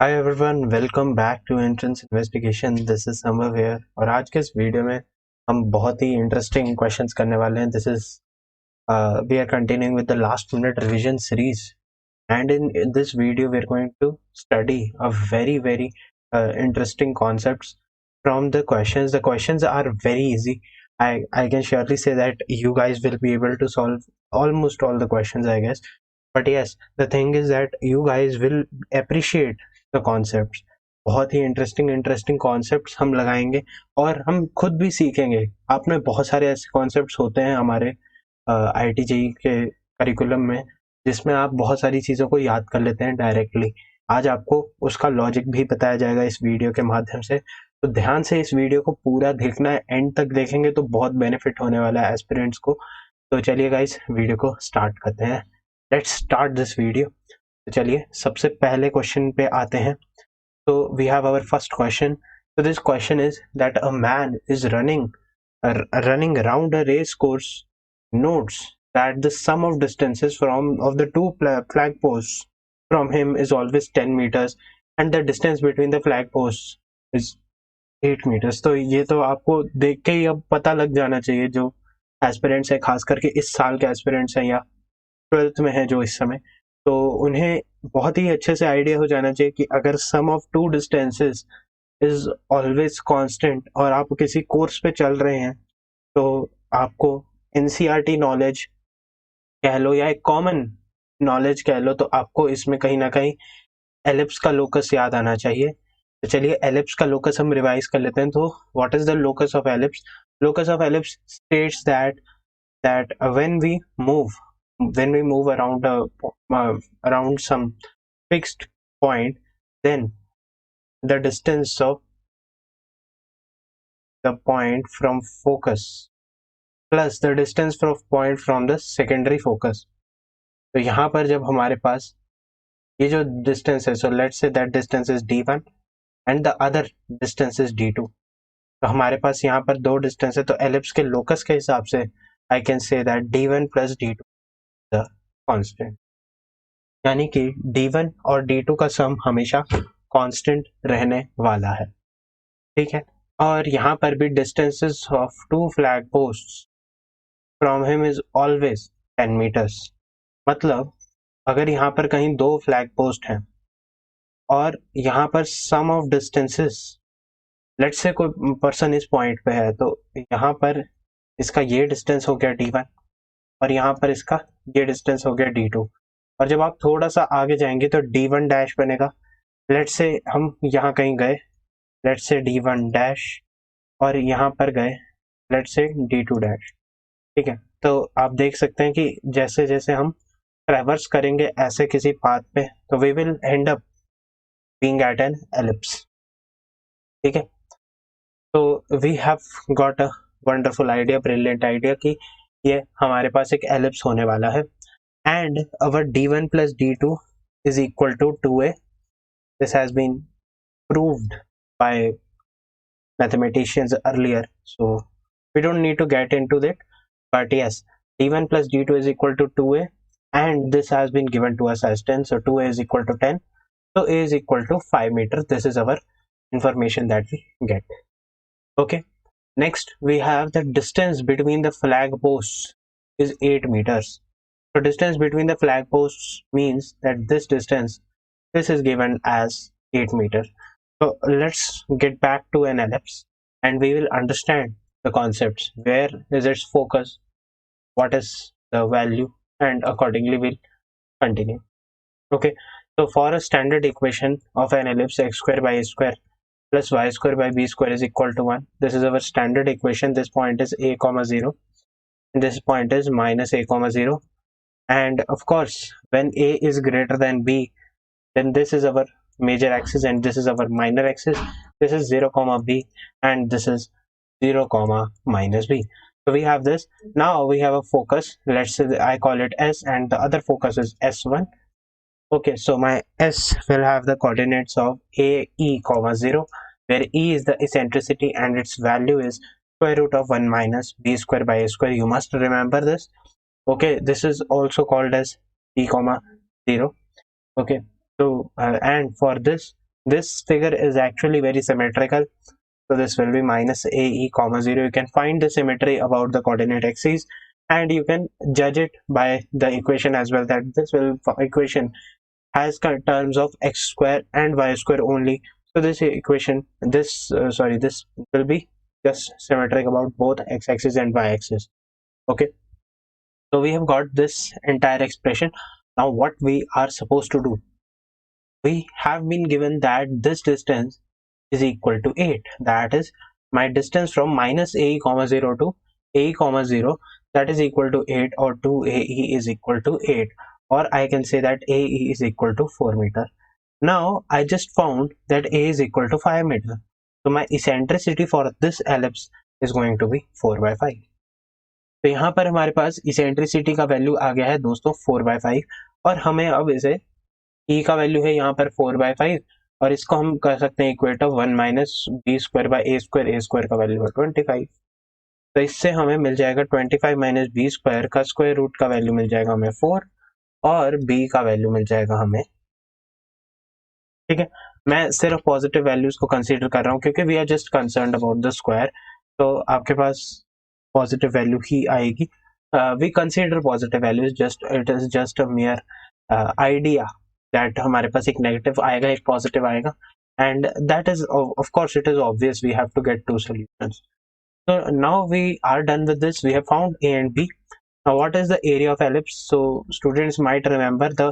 Hi everyone, welcome back to entrance investigation. This is Samar here और आज के इस वीडियो में हम बहुत ही इंटरेस्टिंग क्वेश्चंस करने वाले हैं। This is we are continuing with the last minute revision series and in this video we're going to study a very interesting concepts from the questions. The questions are very easy. I can surely say that you guys will be able to solve almost all the questions, I guess. But yes, the thing is that you guys will appreciate the concepts. बहुत ही interesting concepts हम लगाएंगे और हम खुद भी सीखेंगे। आप में बहुत सारे ऐसे कॉन्सेप्ट्स होते हैं हमारे IIT-JEE के करिकुलम में, जिसमें आप बहुत सारी चीज़ों को याद कर लेते हैं डायरेक्टली। आज आपको उसका लॉजिक भी बताया जाएगा इस वीडियो के माध्यम से, तो ध्यान से इस वीडियो को पूरा देखना है। एंड तक देखेंगे तो बहुत बेनिफिट होने वाला है एस्पिरेंट्स को। तो चलिए गाइस, वीडियो को स्टार्ट करते हैं। Let's start this video. तो चलिए सबसे पहले क्वेश्चन पे आते हैं। तो we have our first question. So this question is that a man is running around a race course, notes that the sum of distances of the two flag posts from him is always 10 meters and the distance between the flag posts is 8 meters. तो ये तो आपको देख के ही अब पता लग जाना चाहिए, जो एस्पिरेंट्स है, खास करके इस साल के एस्पिरेंट्स हैं या 12th में है जो इस समय, तो उन्हें बहुत ही अच्छे से आइडिया हो जाना चाहिए कि अगर sum of two distances is always constant और आप किसी कोर्स पे चल रहे हैं, तो आपको एनसीईआरटी नॉलेज कह लो या एक कॉमन नॉलेज कह लो, तो आपको इसमें कहीं ना कहीं एलिप्स का लोकस याद आना चाहिए। तो चलिए एलिप्स का लोकस हम रिवाइज कर लेते हैं। तो what is the locus of ellipse? Locus of ellipse states that when we move around some fixed point, then the distance of the point from focus plus the distance of point from the secondary focus. तो यहाँ पर जब हमारे पास ये जो distance है, so let's say that distance is d1 and the other distance is d2, तो हमारे पास यहाँ पर दो डिस्टेंस है, तो एलिप्स के लोकस के हिसाब से I can say that d1 plus d2 the constant, यानी कि d1 और d2 का सम हमेशा कांस्टेंट रहने वाला है। ठीक है, और यहाँ पर भी distances of two flag posts from him is always 10 metres. मतलब अगर यहाँ पर कहीं दो फ्लैग पोस्ट हैं और यहाँ पर सम ऑफ डिस्टेंसेस, लेट्स से कोई पर्सन इस पॉइंट पे है, तो यहाँ पर इसका ये डिस्टेंस हो गया d1 और यहाँ पर इसका ये डिस्टेंस हो गया d2, और जब आप थोड़ा सा आगे जाएंगे तो d1 डैश बनेगा। लेट्स से हम यहाँ कहीं गए, लेट्स से d1 डैश, और यहाँ पर गए लेट्स से d2 डैश। ठीक है, तो आप देख सकते हैं कि जैसे जैसे हम ट्रैवर्स करेंगे ऐसे किसी पाथ पे, तो we will end up being at an ellipse. ठीक है, तो we have got a wonderful idea, brilliant idea कि ये हमारे पास एक एलिप्स होने वाला है। And our d1 plus d2 is equal to 2a. This has been proved by mathematicians earlier, so we don't need to get into that. But yes, d1 plus d2 is equal to 2a, and this has been given to us as 10, so 2a is equal to 10, so a is equal to 5 meters. This is our information that we get. Okay, next we have the distance between the flag posts is 8 meters. So distance between the flag posts means that this distance, this is given as 8 meters. So let's get back to an ellipse and we will understand the concepts. Where is its focus? What is the value? And accordingly we'll continue. Okay, so for a standard equation of an ellipse, x square by a square plus y square by b square is equal to 1. This is our standard equation. This point is a comma 0 and this point is minus a comma 0. And of course, when a is greater than b, then this is our major axis and this is our minor axis. This is 0 comma b and this is 0 comma minus b. So we have this. Now we have a focus. Let's say I call it s and the other focus is s1. Okay, so my s will have the coordinates of a e comma 0, where e is the eccentricity and its value is square root of 1 minus b square by a square. You must remember this. Okay, this is also called as e comma 0. Okay, so and for this this figure is actually very symmetrical, so this will be minus AE comma 0. You can find the symmetry about the coordinate axes, and you can judge it by the equation as well, that this equation has terms of x square and y square only. So this equation, this will be just symmetric about both x axis and y axis. Okay, so we have got this entire expression. Now what we are supposed to do, we have been given that this distance is equal to 8. That is, my distance from minus AE comma 0 to AE comma 0, that is equal to 8, or 2AE is equal to 8, or I can say that AE is equal to 4 meter. Now I just found that A is equal to 5 meter. So my eccentricity for this ellipse is going to be 4/5. तो यहाँ पर हमारे पास eccentricity का value आ गया है दोस्तों 4/5, और हमें अब इसे ई का वैल्यू है यहाँ पर 4/5, और इसको हम कर सकते हैं equate of 1 minus B square by A square का वैल्यू है 25। तो इससे हमें मिल जाएगा 25 माइनस बी स्क्वायर का स्क्वायर रूट का वैल्यू मिल जाएगा हमें 4, और बी का वैल्यू मिल जाएगा हमें, ठीक है। मैं सिर्फ पॉजिटिव वैल्यूज को कंसीडर कर रहा हूँ क्योंकि we are just concerned about the square, तो आपके पास पॉजिटिव वैल्यू ही आएगी। We consider positive values, just it is just a mere idea that हमारे पास एक नेगेटिव आएगा एक पॉजिटिव आएगा, and that is of course it is obvious we have to get two solutions. So now we are done with this. We have found A and B. Now what is the area of ellipse? So students might remember the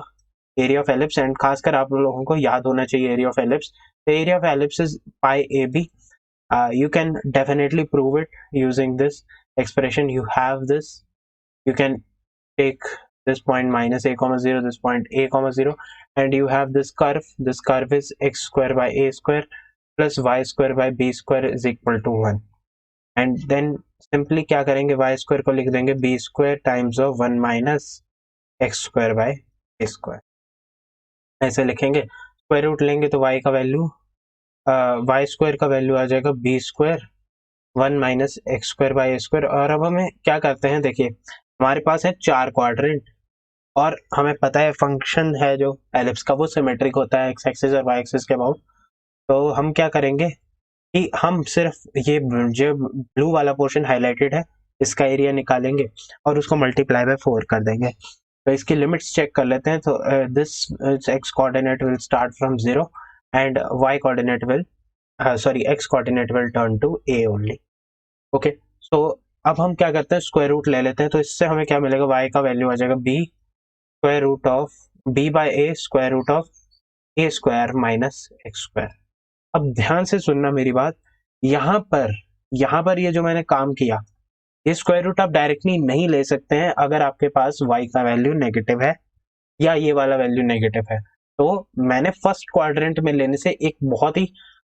area of ellipse, and खासकर आप लोगों को याद होना चाहिए area of ellipse. The area of ellipse is pi AB. You can definitely prove it using this expression. You have this. You can take this point minus a comma 0, this point a comma 0, and you have this curve. This curve is x square by a square plus y square by b square is equal to 1. And then simply क्या करेंगे, Y square को लिख देंगे B square times of 1 minus X square by A square, ऐसे लिखेंगे। Square root लेंगे तो Y का वैल्यू, वाई स्क्वायर का वैल्यू आ जाएगा B square 1 minus X square by A square. और अब हमें क्या करते हैं, देखिए हमारे पास है 4 क्वाड्रेंट, और हमें पता है फंक्शन है जो एलिप्स का वो सिमेट्रिक होता है एक्स एक्सिस और वाई एक्सिस के अबाउट। तो हम क्या करेंगे कि हम सिर्फ ये जो ब्लू वाला पोर्शन हाईलाइटेड है इसका एरिया निकालेंगे और उसको मल्टीप्लाई बाय 4 कर देंगे। तो इसकी लिमिट्स चेक कर लेते हैं। तो this x coordinate will start from 0 and y coordinate will x coordinate will turn to a only. Okay, so अब हम क्या करते हैं, स्क्वायर रूट ले लेते हैं। तो इससे हमें क्या मिलेगा, वाई का वैल्यू आ जाएगा B square root of B by A square root of A square minus X square. अब ध्यान से सुनना मेरी बात, यहाँ पर ये जो मैंने काम किया, ये स्क्वायर रूट आप डायरेक्टली नहीं ले सकते हैं अगर आपके पास y का वैल्यू नेगेटिव है या ये वाला वैल्यू नेगेटिव है। तो मैंने फर्स्ट क्वाड्रेंट में लेने से एक बहुत ही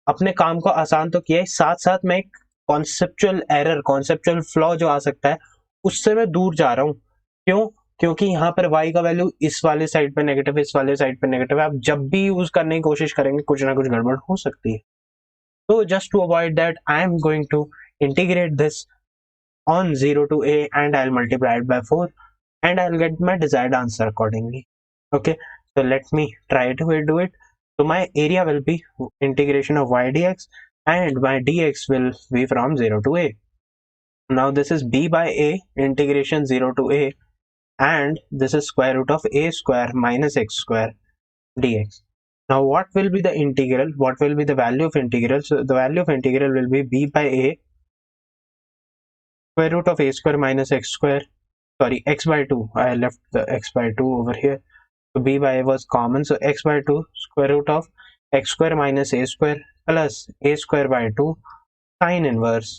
अपने काम को आसान तो किया है, साथ साथ मैं एक कॉन्सेप्चुअल फ्लॉ जो आ सकता है उससे मैं दूर जा रहा हूँ। क्यों? क्योंकि यहाँ पर y का वैल्यू इस वाले साइड पे नेगेटिव है, इस वाले साइड पे नेगेटिव है। आप जब भी यूज करने की कोशिश करेंगे कुछ ना कुछ गड़बड़ हो सकती है। तो just to avoid that I am going to integrate this on 0 to a and I'll multiply it by 4 and I'll get my desired answer accordingly. Okay, so let me try to do it. So my area will be integration of y dx and my dx will be from 0 to a. Now this is b by a integration 0 to a and this is square root of a square minus x square dx. Now what will be the integral? What will be the value of integral? So the value of integral will be b by a square root of a square minus x square, sorry, x by 2. I left the x by 2 over here. So b by a was common, so x by 2 square root of x square minus a square plus a square by 2 sin inverse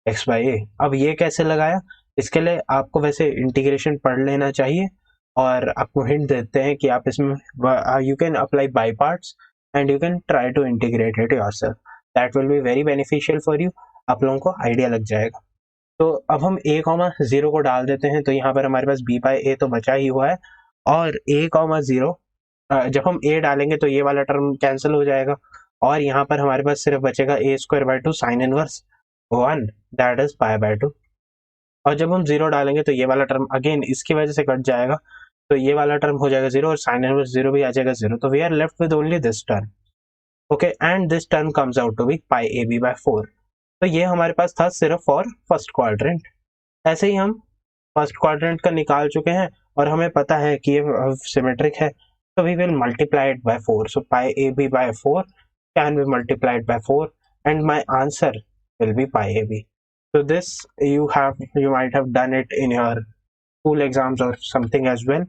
x by a. अब ये कैसे लगाया, इसके लिए आपको वैसे integration पढ़ लेना चाहिए, और आपको हिंट देते हैं कि आप इसमें you can apply by parts and you can try to integrate it yourself. That will be very beneficial for you. आप लोगों को आइडिया लग जाएगा। तो अब हम a, 0 को डाल देते हैं। तो यहाँ पर हमारे पास b बाय a तो बचा ही हुआ है, और a, 0 जब हम a डालेंगे तो ये वाला टर्म कैंसिल हो जाएगा, और यहाँ पर हमारे पास सिर्फ बचेगा a square by 2 sine inverse 1 that is pi by 2। और जब हम 0 डालेंगे तो ये वाला टर्म अगेन इसकी वजह से कट जाएगा, तो ये वाला टर्म हो जाएगा 0 और साइन इनवर्स 0 भी आ जाएगा 0। तो we are left with only this term. Okay, and this term comes out to be pi A B by 4। तो ये हमारे पास था सिर्फ फॉर फर्स्ट क्वाड्रेंट। ऐसे ही हम फर्स्ट क्वाड्रेंट का निकाल चुके हैं और हमें पता है कि ये सिमेट्रिक है, so we will multiply it by 4. So pi AB by 4 can be multiplied by 4 and my answer will be pi AB. So this you might have done it in your school exams or something as well.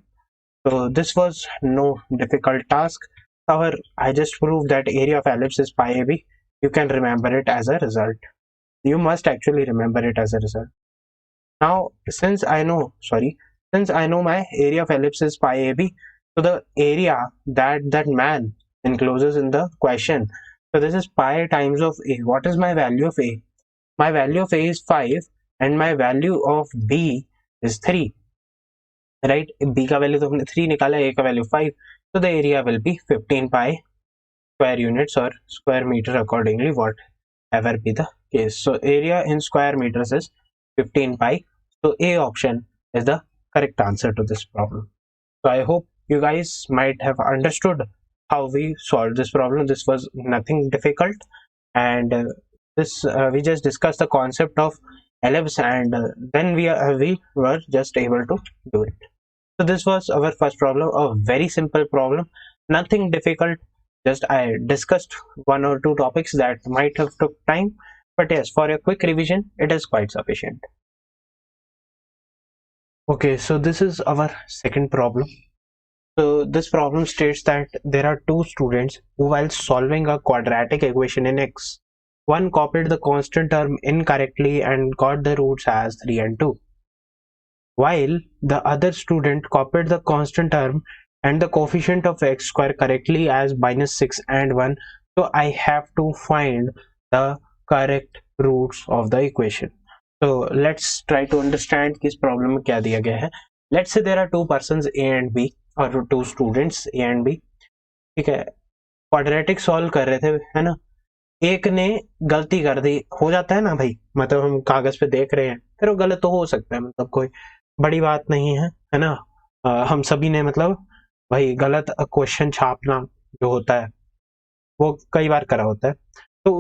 So this was no difficult task. However, I just proved that area of ellipse is pi AB. You can remember it as a result. You must actually remember it as a result. Now, since I know my area of ellipse is pi AB, so the area that man encloses in the question, so this is pi times of A. What is my value of A? My value of A is 5 and my value of B is 3. Right? B का value तो हमने 3 निकाला, A का value 5. So the area will be 15 pi square units or square meter accordingly, whatever be the case. So area in square meters is 15 pi. So A option is the correct answer to this problem. So I hope you guys might have understood how we solved this problem. This was nothing difficult, and we just discussed the concept of ellipse, and then we were just able to do it. So this was our first problem, a very simple problem, nothing difficult. Just I discussed one or two topics that might have took time, but yes, for a quick revision, it is quite sufficient. Okay, so this is our second problem. So this problem states that there are two students who, while solving a quadratic equation in X, one copied the constant term incorrectly and got the roots as 3 and 2, while the other student copied the constant term and the coefficient of x square correctly as -6 and 1. So I have to find the correct roots of the equation. So let's try to understand किस problem में क्या दिया गया है. Let's say there are two persons A and B, और two students A and B. ठीक है, quadratic solve कर रहे थे, है ना. एक ने गलती कर दी, हो जाता है ना भाई, मतलब हम कागज पे देख रहे हैं, फिर वो गलत तो हो सकता है, मतलब कोई बड़ी बात नहीं है, है ना. हम सभी ने मतलब भाई गलत क्वेश्चन छापना जो होता है वो कई बार करा होता है. तो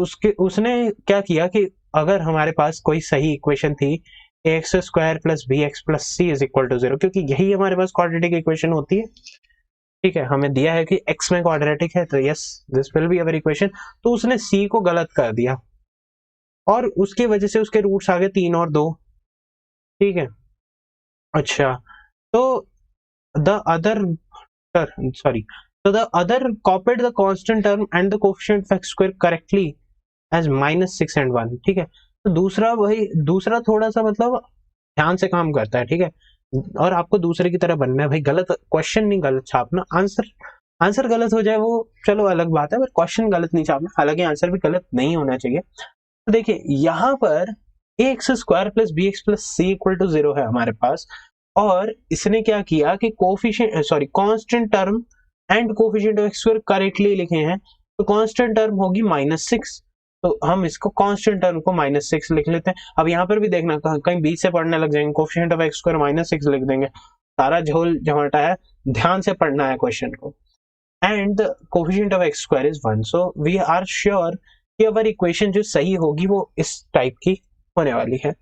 उसने क्या किया कि अगर हमारे पास कोई सही इक्वेशन थी ax square plus B X plus C is equal to 0, क्योंकि यही हमारे पास क्वाड्रेटिक इक्वेशन होती है. ठीक है, हमें दिया है कि x में क्वाड्रेटिक है, तो yes this will be our equation. तो उसने c को गलत कर दिया और उसकी वजह से उसके रूट्स आ गए 3 और 2. ठीक है, अच्छा, तो the other copied the constant term and the coefficient of x square correctly as -6 and 1. ठीक है, तो दूसरा थोड़ा सा मतलब ध्यान से काम करता है. ठीक है, और आपको दूसरे की तरह बनना है भाई. गलत क्वेश्चन नहीं गलत छापना, आंसर गलत हो जाए वो चलो अलग बात है, पर क्वेश्चन गलत नहीं छापना. हालांकि आंसर भी गलत नहीं होना चाहिए. तो देखिए यहाँ पर ax square plus B X plus C equal to 0 है हमारे पास, और इसने क्या किया कि constant term and coefficient of X square correctly लिखे हैं. तो कांस्टेंट टर्म होगी -6, तो हम इसको कांस्टेंट टर्म को -6 लिख लेते हैं. अब यहाँ पर भी देखना कहीं बीच से पढ़ने लग जाएंगे, कोफिशिएंट ऑफ एक्स स्क्वायर -6 लिख देंगे, सारा झोल झमाटा है. ध्यान से पढ़ना है क्वेश्चन को. And the coefficient of X square is 1, so we are sure कि अवर इक्वेशन जो सही होगी वो इस टाइप की होने वाली है.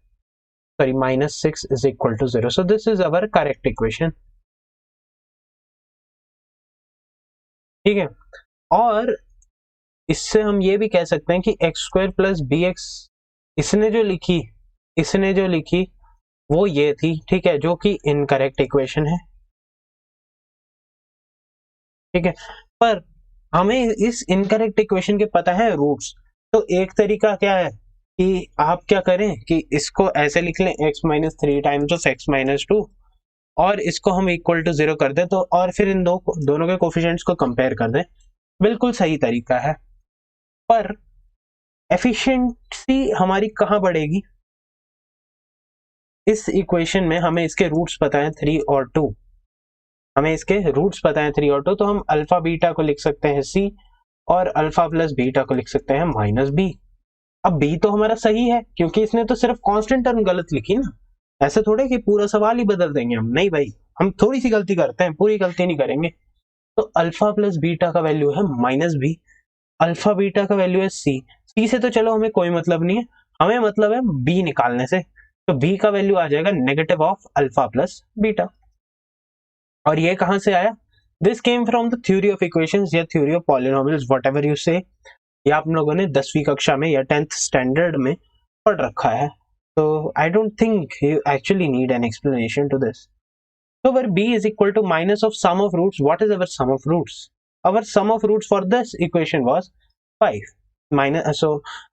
Sorry, -6 is equal to 0. So this is our correct equation. ठीक है, और इससे हम ये भी कह सकते हैं कि X square plus B X इसने जो लिखी वो ये थी. ठीक है, जो कि इनकरेक्ट इक्वेशन है. ठीक है, पर हमें इस इनकरेक्ट इक्वेशन के पता है रूट्स. तो एक तरीका क्या है कि आप क्या करें कि इसको ऐसे लिख लें x - 3 टाइम्स ऑफ x - 2, और इसको हम इक्वल टू 0 कर दें, तो और फिर इन दोनों के कोफिशिएंट्स को कंपेयर कर दें. बिल्कुल सही तरीका है, पर एफिशिएंसी हमारी कहाँ बढ़ेगी. इस इक्वेशन में हमें इसके रूट्स पता है 3 और 2, तो हम अल्फा बीटा को लिख सकते हैं c और अल्फा प्लस बीटा को लिख सकते हैं -b. अब b तो हमारा सही है क्योंकि इसने तो सिर्फ कांस्टेंट टर्म गलत लिखी ना. ऐसे थोड़े कि पूरा सवाल ही बदल देंगे हम, नहीं भाई, हम थोड़ी सी गलती करते हैं, पूरी गलती नहीं करेंगे. तो अल्फा प्लस बीटा का वैल्यू है -b. अल्फा बीटा का वैल्यू है सी से तो चलो हमें कोई मतलब नहीं है, हमें मतलब है बी निकालने से। तो बी का वैल्यू आ जाएगा negative of alpha plus beta. और ये कहां से आया? This came from the theory of equations या theory of polynomials, whatever you say. ये आप लोगों ने 10वीं कक्षा में या 10th स्टैंडर्ड में पढ़ रखा है। तो I don't think you actually need an explanation to this. So where b is equal to minus of sum of roots, what is our sum of roots? Our sum of roots for this equation was 5. So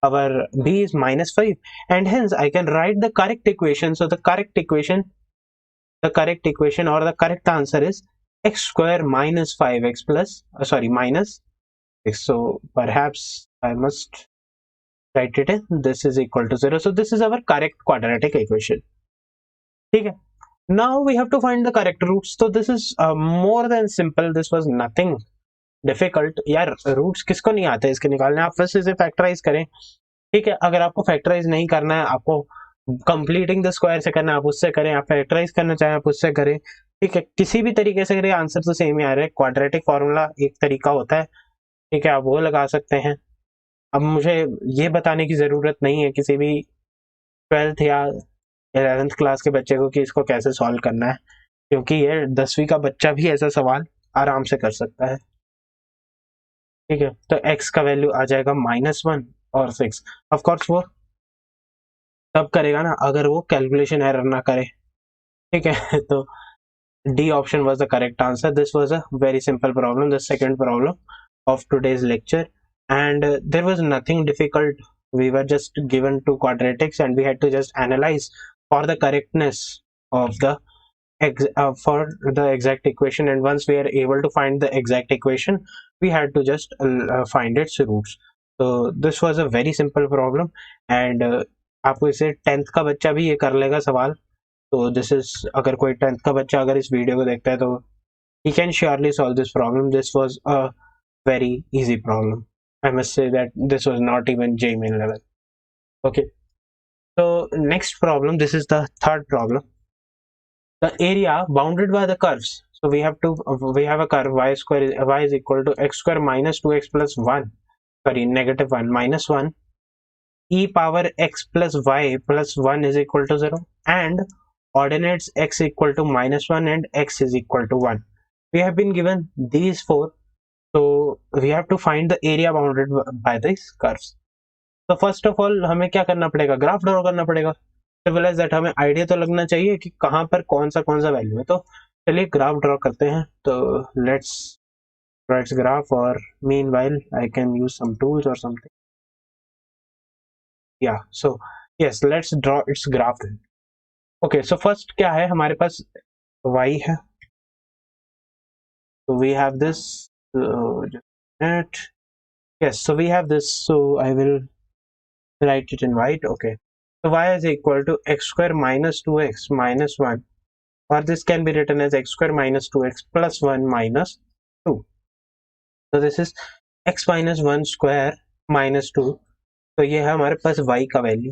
our b is minus 5, and hence I can write the correct equation. So the correct equation or the correct answer is x square minus 5x plus minus x. So perhaps I must write it in this is equal to 0. So this is our correct quadratic equation. ठीक है? Now we have to find the correct roots. So this is more than simple. This was nothing difficult. यार roots किसको नहीं आते इसके निकालने? आप बस इसे फैक्टराइज करें, ठीक है। अगर आपको फैक्टराइज नहीं करना है, आपको कंप्लीटिंग द स्क्वायर से करना है, आप उससे करें। आप फैक्टराइज करना चाहें, आप उससे करें, ठीक है। किसी भी तरीके से करें, आंसर तो सेम ही आ रहा है। क्वाड्रेटिक फॉर्मूला एक तरीका होता है, ठीक है, आप वो लगा सकते हैं। अब मुझे ये बताने की जरूरत नहीं है किसी भी 12th या 11th क्लास के बच्चे को कि इसको कैसे सॉल्व करना है, क्योंकि ये 10वीं का बच्चा भी ऐसा सवाल आराम से कर सकता है, ठीक है। तो x का वैल्यू आ जाएगा -1 और 6। ऑफ कोर्स वो तब करेगा ना अगर वो कैलकुलेशन एरर ना करे, ठीक है। तो D option was the correct answer. This was a very simple problem, the second problem of today's lecture, and there was nothing difficult. We were just given two quadratics and we had to just analyze for the correctness of the for the exact equation, and once we are able to find the exact equation, we had to just find its roots. So this was a very simple problem, and आपको इसे 10th का बच्चा भी ये कर लेगा सवाल। तो दिस इज, अगर कोई 10th का बच्चा अगर इस वीडियो को देखता है तो he can surely solve this problem. This was a very easy problem. I must say that this was not even JMin level. Okay, so next problem, this is the third problem. The area bounded by the curves. So we have a curve y is equal to x square minus 2x plus 1, sorry, negative 1 minus 1 e power x plus y plus 1 is equal to 0, and ordinates x equal to -1 and x is equal to 1. We have been given these four, so we have to find the area bounded by these curves. So first of all हमें क्या करना पड़ेगा? Graph draw करना पड़ेगा। Simple as that, हमें idea तो लगना चाहिए कि कहाँ पर कौन सा वैल्यू है। तो चलिए ग्राफ ड्रॉ करते हैं। तो लेट्स राइट ग्राफ, और meanwhile I can use some tools और समथिंग। या so yes, let's draw its graph. Okay, so first क्या है हमारे पास? y है। So we have this, yes, so we have this, so I will write it in white. Okay, so y is equal to x square minus 2x minus 1, or this can be written as x square minus 2x plus 1 minus 2. So this is x minus 1 square minus 2. तो ये है हमारे पास y का value.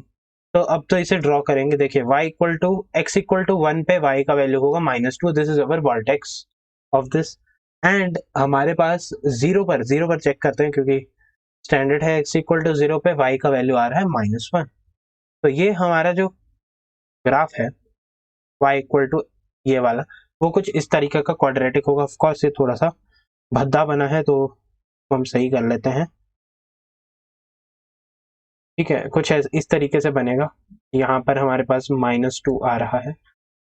तो अब तो इसे draw करेंगे। देखिए y equal to x equal to 1 पे y का वैल्यू होगा -2। This is our vertex of this, and हमारे पास 0 पर चेक करते हैं, क्योंकि स्टैंडर्ड है x इक्वल टू 0 पे y का वैल्यू आ रहा है -1। तो ये हमारा जो ग्राफ है y इक्वल टू ये वाला, वो कुछ इस तरीके का क्वाड्रेटिक होगा। ऑफ कोर्स ये थोड़ा सा भद्दा बना है, तो हम सही कर लेते हैं, ठीक है। कुछ इस तरीके से बनेगा। यहाँ पर हमारे पास -2 आ रहा है,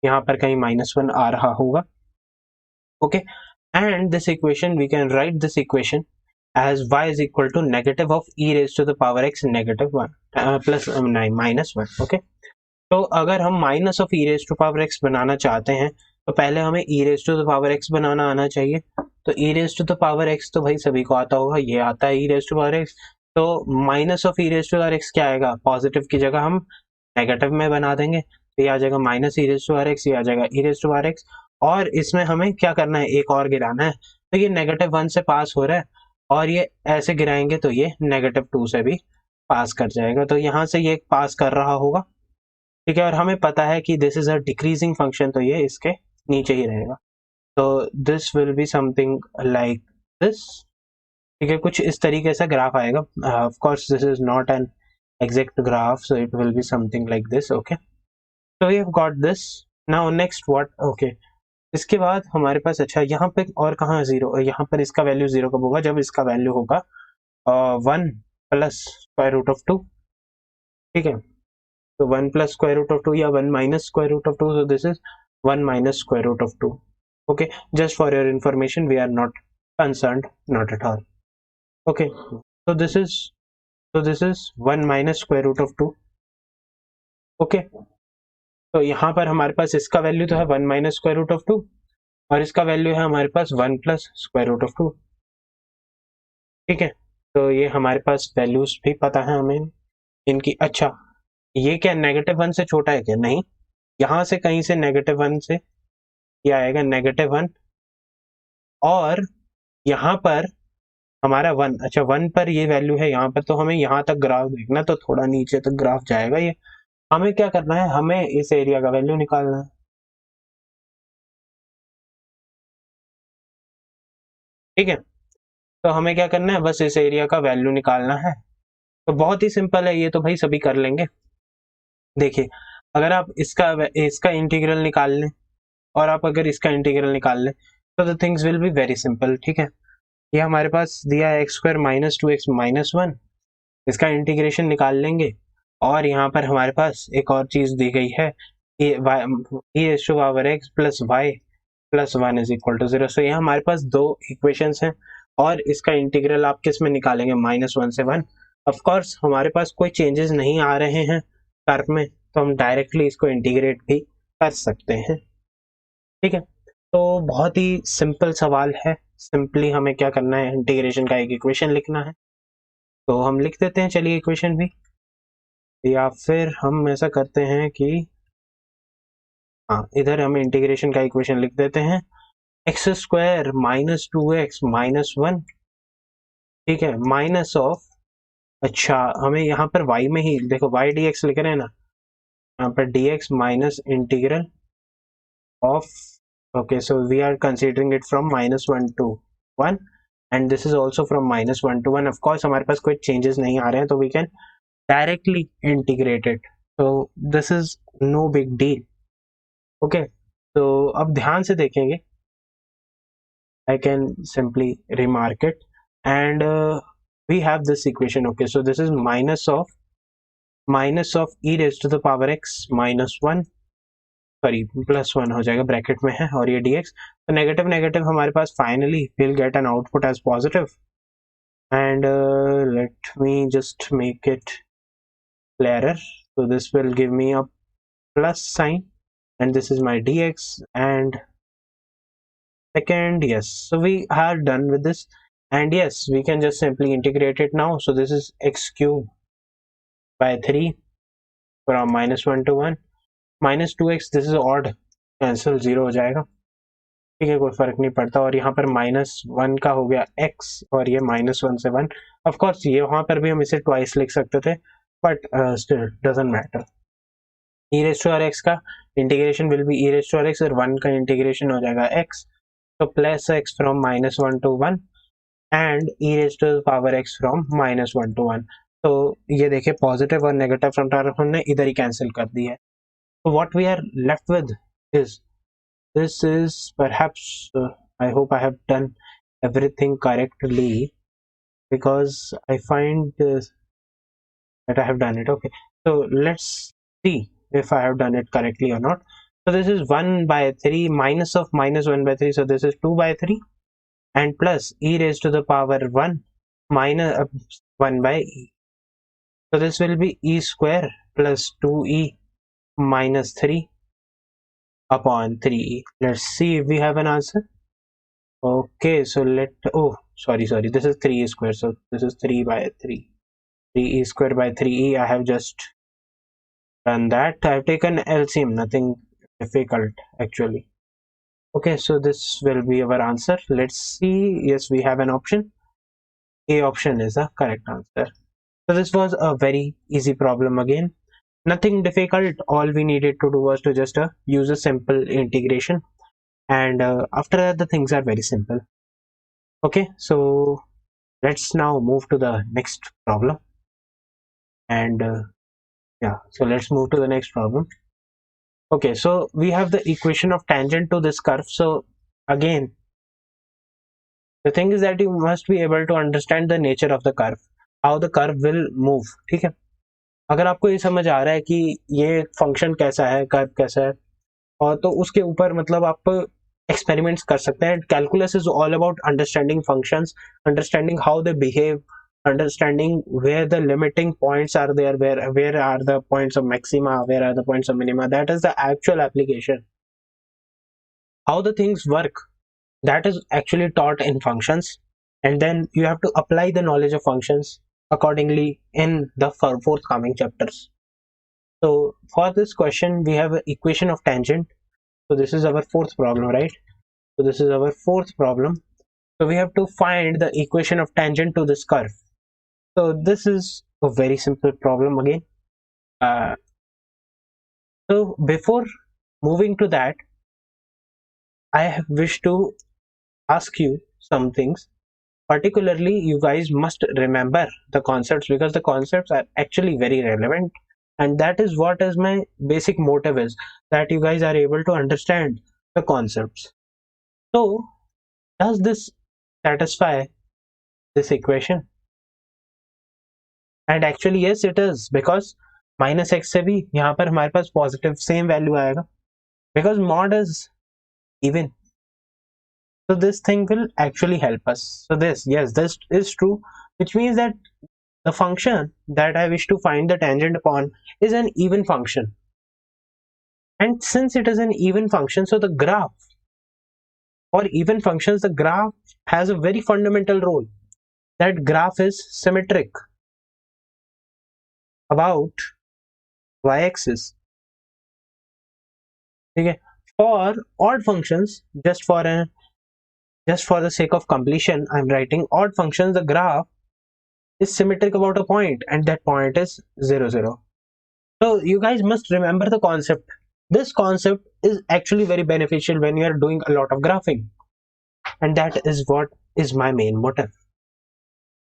यहाँ पर कहीं -1 आ रहा होगा। Okay, and this equation, we can write this equation as y is equal to negative of e raised to the power x negative 1 plus -1। Okay, तो अगर हम minus of e raised to power x बनाना चाहते हैं तो पहले हमें e raised to the power x बनाना आना चाहिए। तो e raised to the power x तो भाई सभी को आता होगा, ये आता है e raised to power x। तो minus of e raised to power x क्या आएगा? पॉजिटिव की जगह हम नेगेटिव में बना देंगे, तो ये आ जाएगा minus e raised to power x, ये आ जाएगा e raised to power x। और इसमें हमें क्या करना है? एक और गिराना है। तो ये -1 से पास हो रहा है, और ये ऐसे गिराएंगे तो ये -2 से भी पास कर जाएगा। तो यहाँ से ये पास कर रहा होगा, ठीक है। और हमें पता है कि this is a decreasing function, तो ये इसके नीचे ही रहेगा। तो this will be something like this, ठीक है, कुछ इस तरीके से ग्राफ आएगा. Of course this is not an exact graph, so it will be something like this. Okay, so we have got this. Now next what? Okay, इसके बाद हमारे पास, अच्छा यहाँ पे और कहाँ जीरो, यहाँ पर इसका वैल्यू जीरो कब होगा, जब इसका वैल्यू होगा 1 प्लस स्क्वायर रूट ऑफ 2. ठीक है, तो 1 प्लस स्क्वायर रूट ऑफ 2 या 1 minus square root of 2, so this is 1 minus square root of 2. Okay, just for your information, we are not concerned, not at all. Okay, so this is 1 minus square root of 2. Okay, तो यहाँ पर हमारे पास इसका value तो है 1 minus square root of 2 और इसका value है हमारे पास 1 प्लस स्क्वायर रूट ऑफ 2. ठीक है, तो ये हमारे पास वैल्यूज भी पता है हमें इनकी. अच्छा, ये क्या -1 से छोटा है क्या? नहीं, यहाँ से कहीं से -1 से ये आएगा -1 और यहाँ पर हमारा 1. अच्छा, 1 पर ये वैल्यू है यहाँ पर, तो हमें यहाँ तक ग्राफ देखना, तो थोड़ा नीचे तक ग्राफ जाएगा ये. हमें क्या करना है, हमें इस एरिया का वैल्यू निकालना है. ठीक है, तो हमें क्या करना है, बस इस एरिया का वैल्यू निकालना है. तो बहुत ही सिंपल है ये, तो भाई सभी कर लेंगे. देखिए, अगर आप इसका इंटीग्रल निकाल लें और आप अगर इसका इंटीग्रल निकाल लें तो the things will be very simple. ठीक है, ये हमारे पास दिया है x² माइनस 2x माइनस 1, इसका इंटीग्रेशन निकाल लेंगे. और यहाँ पर हमारे पास एक और चीज दी गई है, e⁻x plus y plus 1 is equal to 0. So ये हमारे पास दो इक्वेशंस हैं और इसका इंटीग्रल आप किस में निकालेंगे, -1 से 1. ऑफ कोर्स हमारे पास कोई चेंजेस नहीं आ रहे हैं कर्व में, तो हम डायरेक्टली इसको इंटीग्रेट भी कर सकते हैं. ठीक है, तो बहुत ही सिंपल सवाल है. सिंपली हमें क्या करना है, इंटीग्रेशन का एक इक्वेशन लिखना है. तो हम लिख देते हैं, चलिए इक्वेशन भी, या फिर हम ऐसा करते हैं कि हाँ, इधर हम इंटीग्रेशन का इक्वेशन लिख देते हैं, x² माइनस 2x माइनस 1. ठीक है, माइनस ऑफ, अच्छा हमें यहाँ पर y में ही देखो, y dx लिख रहे हैं ना, यहाँ पर dx minus integral of, okay, so we are considering it from -1 to 1 and this is also from -1 to 1. of course हमारे पास कोई changes नहीं आ रहे हैं, तो we can directly integrate it, so this is no big deal. okay, तो अब ध्यान से देखेंगे, I can simply remark it and we have this equation. okay, so this is minus of e raised to the power x minus 1, sorry +1 हो जाएगा, bracket में है, और ये dx. तो नेगेटिव नेगेटिव हमारे पास finally will get an output as positive. And let me just make it clearer. so this will give me a plus sign and this is my dx and second, yes, so we are done with this and yes, we can just simply integrate it now. so this is x cube by 3 from -1 to 1 minus 2x, this is odd, cancel 0 हो जाएगा. ठीक है, कोई फर्क नहीं पड़ता. और यहाँ पर -1 का हो गया x और ये -1 से 1. ऑफ कोर्स ये वहाँ पर भी हम इसे ट्वाइस लिख सकते थे, but still doesn't matter. e raised to x का integration will be e raised to x और 1 का इंटीग्रेशन हो जाएगा x. तो plus x from -1 to 1 and e raised to power x from -1 to 1. तो ये देखिए, पॉजिटिव और नेगेटिव फ्रंट हमने इधर ही कैंसिल कर दी है. So what we are left with is, this is perhaps I hope I have done everything correctly because I find that I have done it. okay, so let's see if I have done it correctly or not. so this is 1 by 3 minus of -1 by 3, so this is 2 by 3 and plus e raised to the power 1 minus 1 by e. so this will be e square plus 2e minus 3 upon 3e. let's see if we have an answer. okay, so sorry, this is 3e square, so this is 3 by 3e square by 3e. I have just done that. I have taken LCM, nothing difficult actually. okay, so this will be our answer. let's see. yes, we have an option. A option is the correct answer. so this was a very easy problem again. Nothing difficult. all we needed to do was to just use a simple integration and after that the things are very simple. okay, so let's now move to the next problem. And so let's move to the next problem. Okay, so we have the equation of tangent to this curve. So again, the thing is that you must be able to understand the nature of the curve, how the curve will move. ठीक है, अगर आपको ये समझ आ रहा है कि ये फंक्शन कैसा है, कर्व कैसा है, और तो उसके ऊपर मतलब आप एक्सपेरिमेंट्स कर सकते हैं. Calculus is all about understanding functions, understanding how they behave, understanding where the limiting points are there, where are the points of maxima, where are the points of minima. That is the actual application. How the things work, that is actually taught in functions, and then you have to apply the knowledge of functions accordingly in the forthcoming chapters. So for this question we have an equation of tangent. So this is our fourth problem, right? So this is our fourth problem. So we have to find the equation of tangent to this curve. So this is a very simple problem again. So before moving to that, I wish to ask you some things. Particularly, you guys must remember the concepts, because the concepts are actually very relevant, and that is what is my basic motive is, that you guys are able to understand the concepts. So does this satisfy this equation? And actually yes it is, because minus x से भी यहाँ पर हमारे पास positive same value आएगा, because mod is even. So this thing will actually help us. So this is true, which means that the function that I wish to find the tangent upon is an even function. And since it is an even function, so the graph for even functions, the graph has a very fundamental role. That graph is symmetric about y-axis. Okay. For odd functions, just for the sake of completion, I'm writing odd functions. The graph is symmetric about a point, and that point is 0, 0. So you guys must remember the concept. This concept is actually very beneficial when you are doing a lot of graphing, and that is what is my main motive.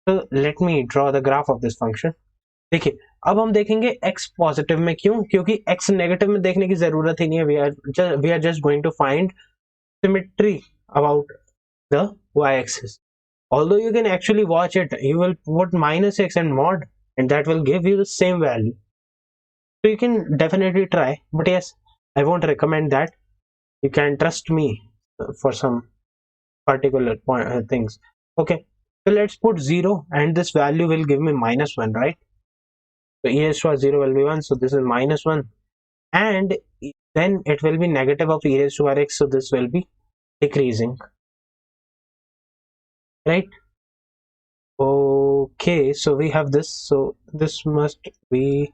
So let me draw the graph of this function. देखिए अब हम देखेंगे x positive में. क्यों? क्योंकि x negative में देखने की जरूरत ही नहीं है. We are just going to find symmetry about the y-axis. Although you can actually watch it, you will put minus x and mod, and that will give you the same value. So you can definitely try, but yes, I won't recommend that. You can trust me for some particular things. Okay, so let's put 0, and this value will give me minus 1, right? So e raised to 0 will be 1, so this is minus 1, and then it will be negative of e raised to x, so this will be decreasing, right? Okay, so we have this, so this must be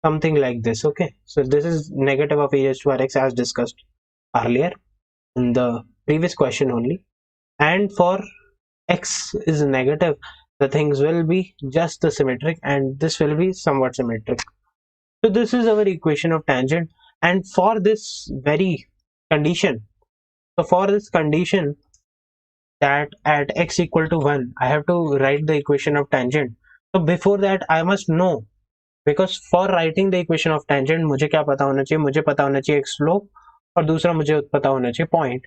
something like this. Okay, so this is negative of e raised to x as discussed earlier in the previous question only, and for x is negative, the things will be just the symmetric, and this will be somewhat symmetric. So this is our equation of tangent, and for this very condition, so for this condition that at x equal to 1, I have to write the equation of tangent. So before that I must know, because for writing the equation of tangent मुझे क्या पता होना चाहिए? मुझे पता होना चाहिए एक स्लोप, और दूसरा मुझे पता होना चाहिए पॉइंट.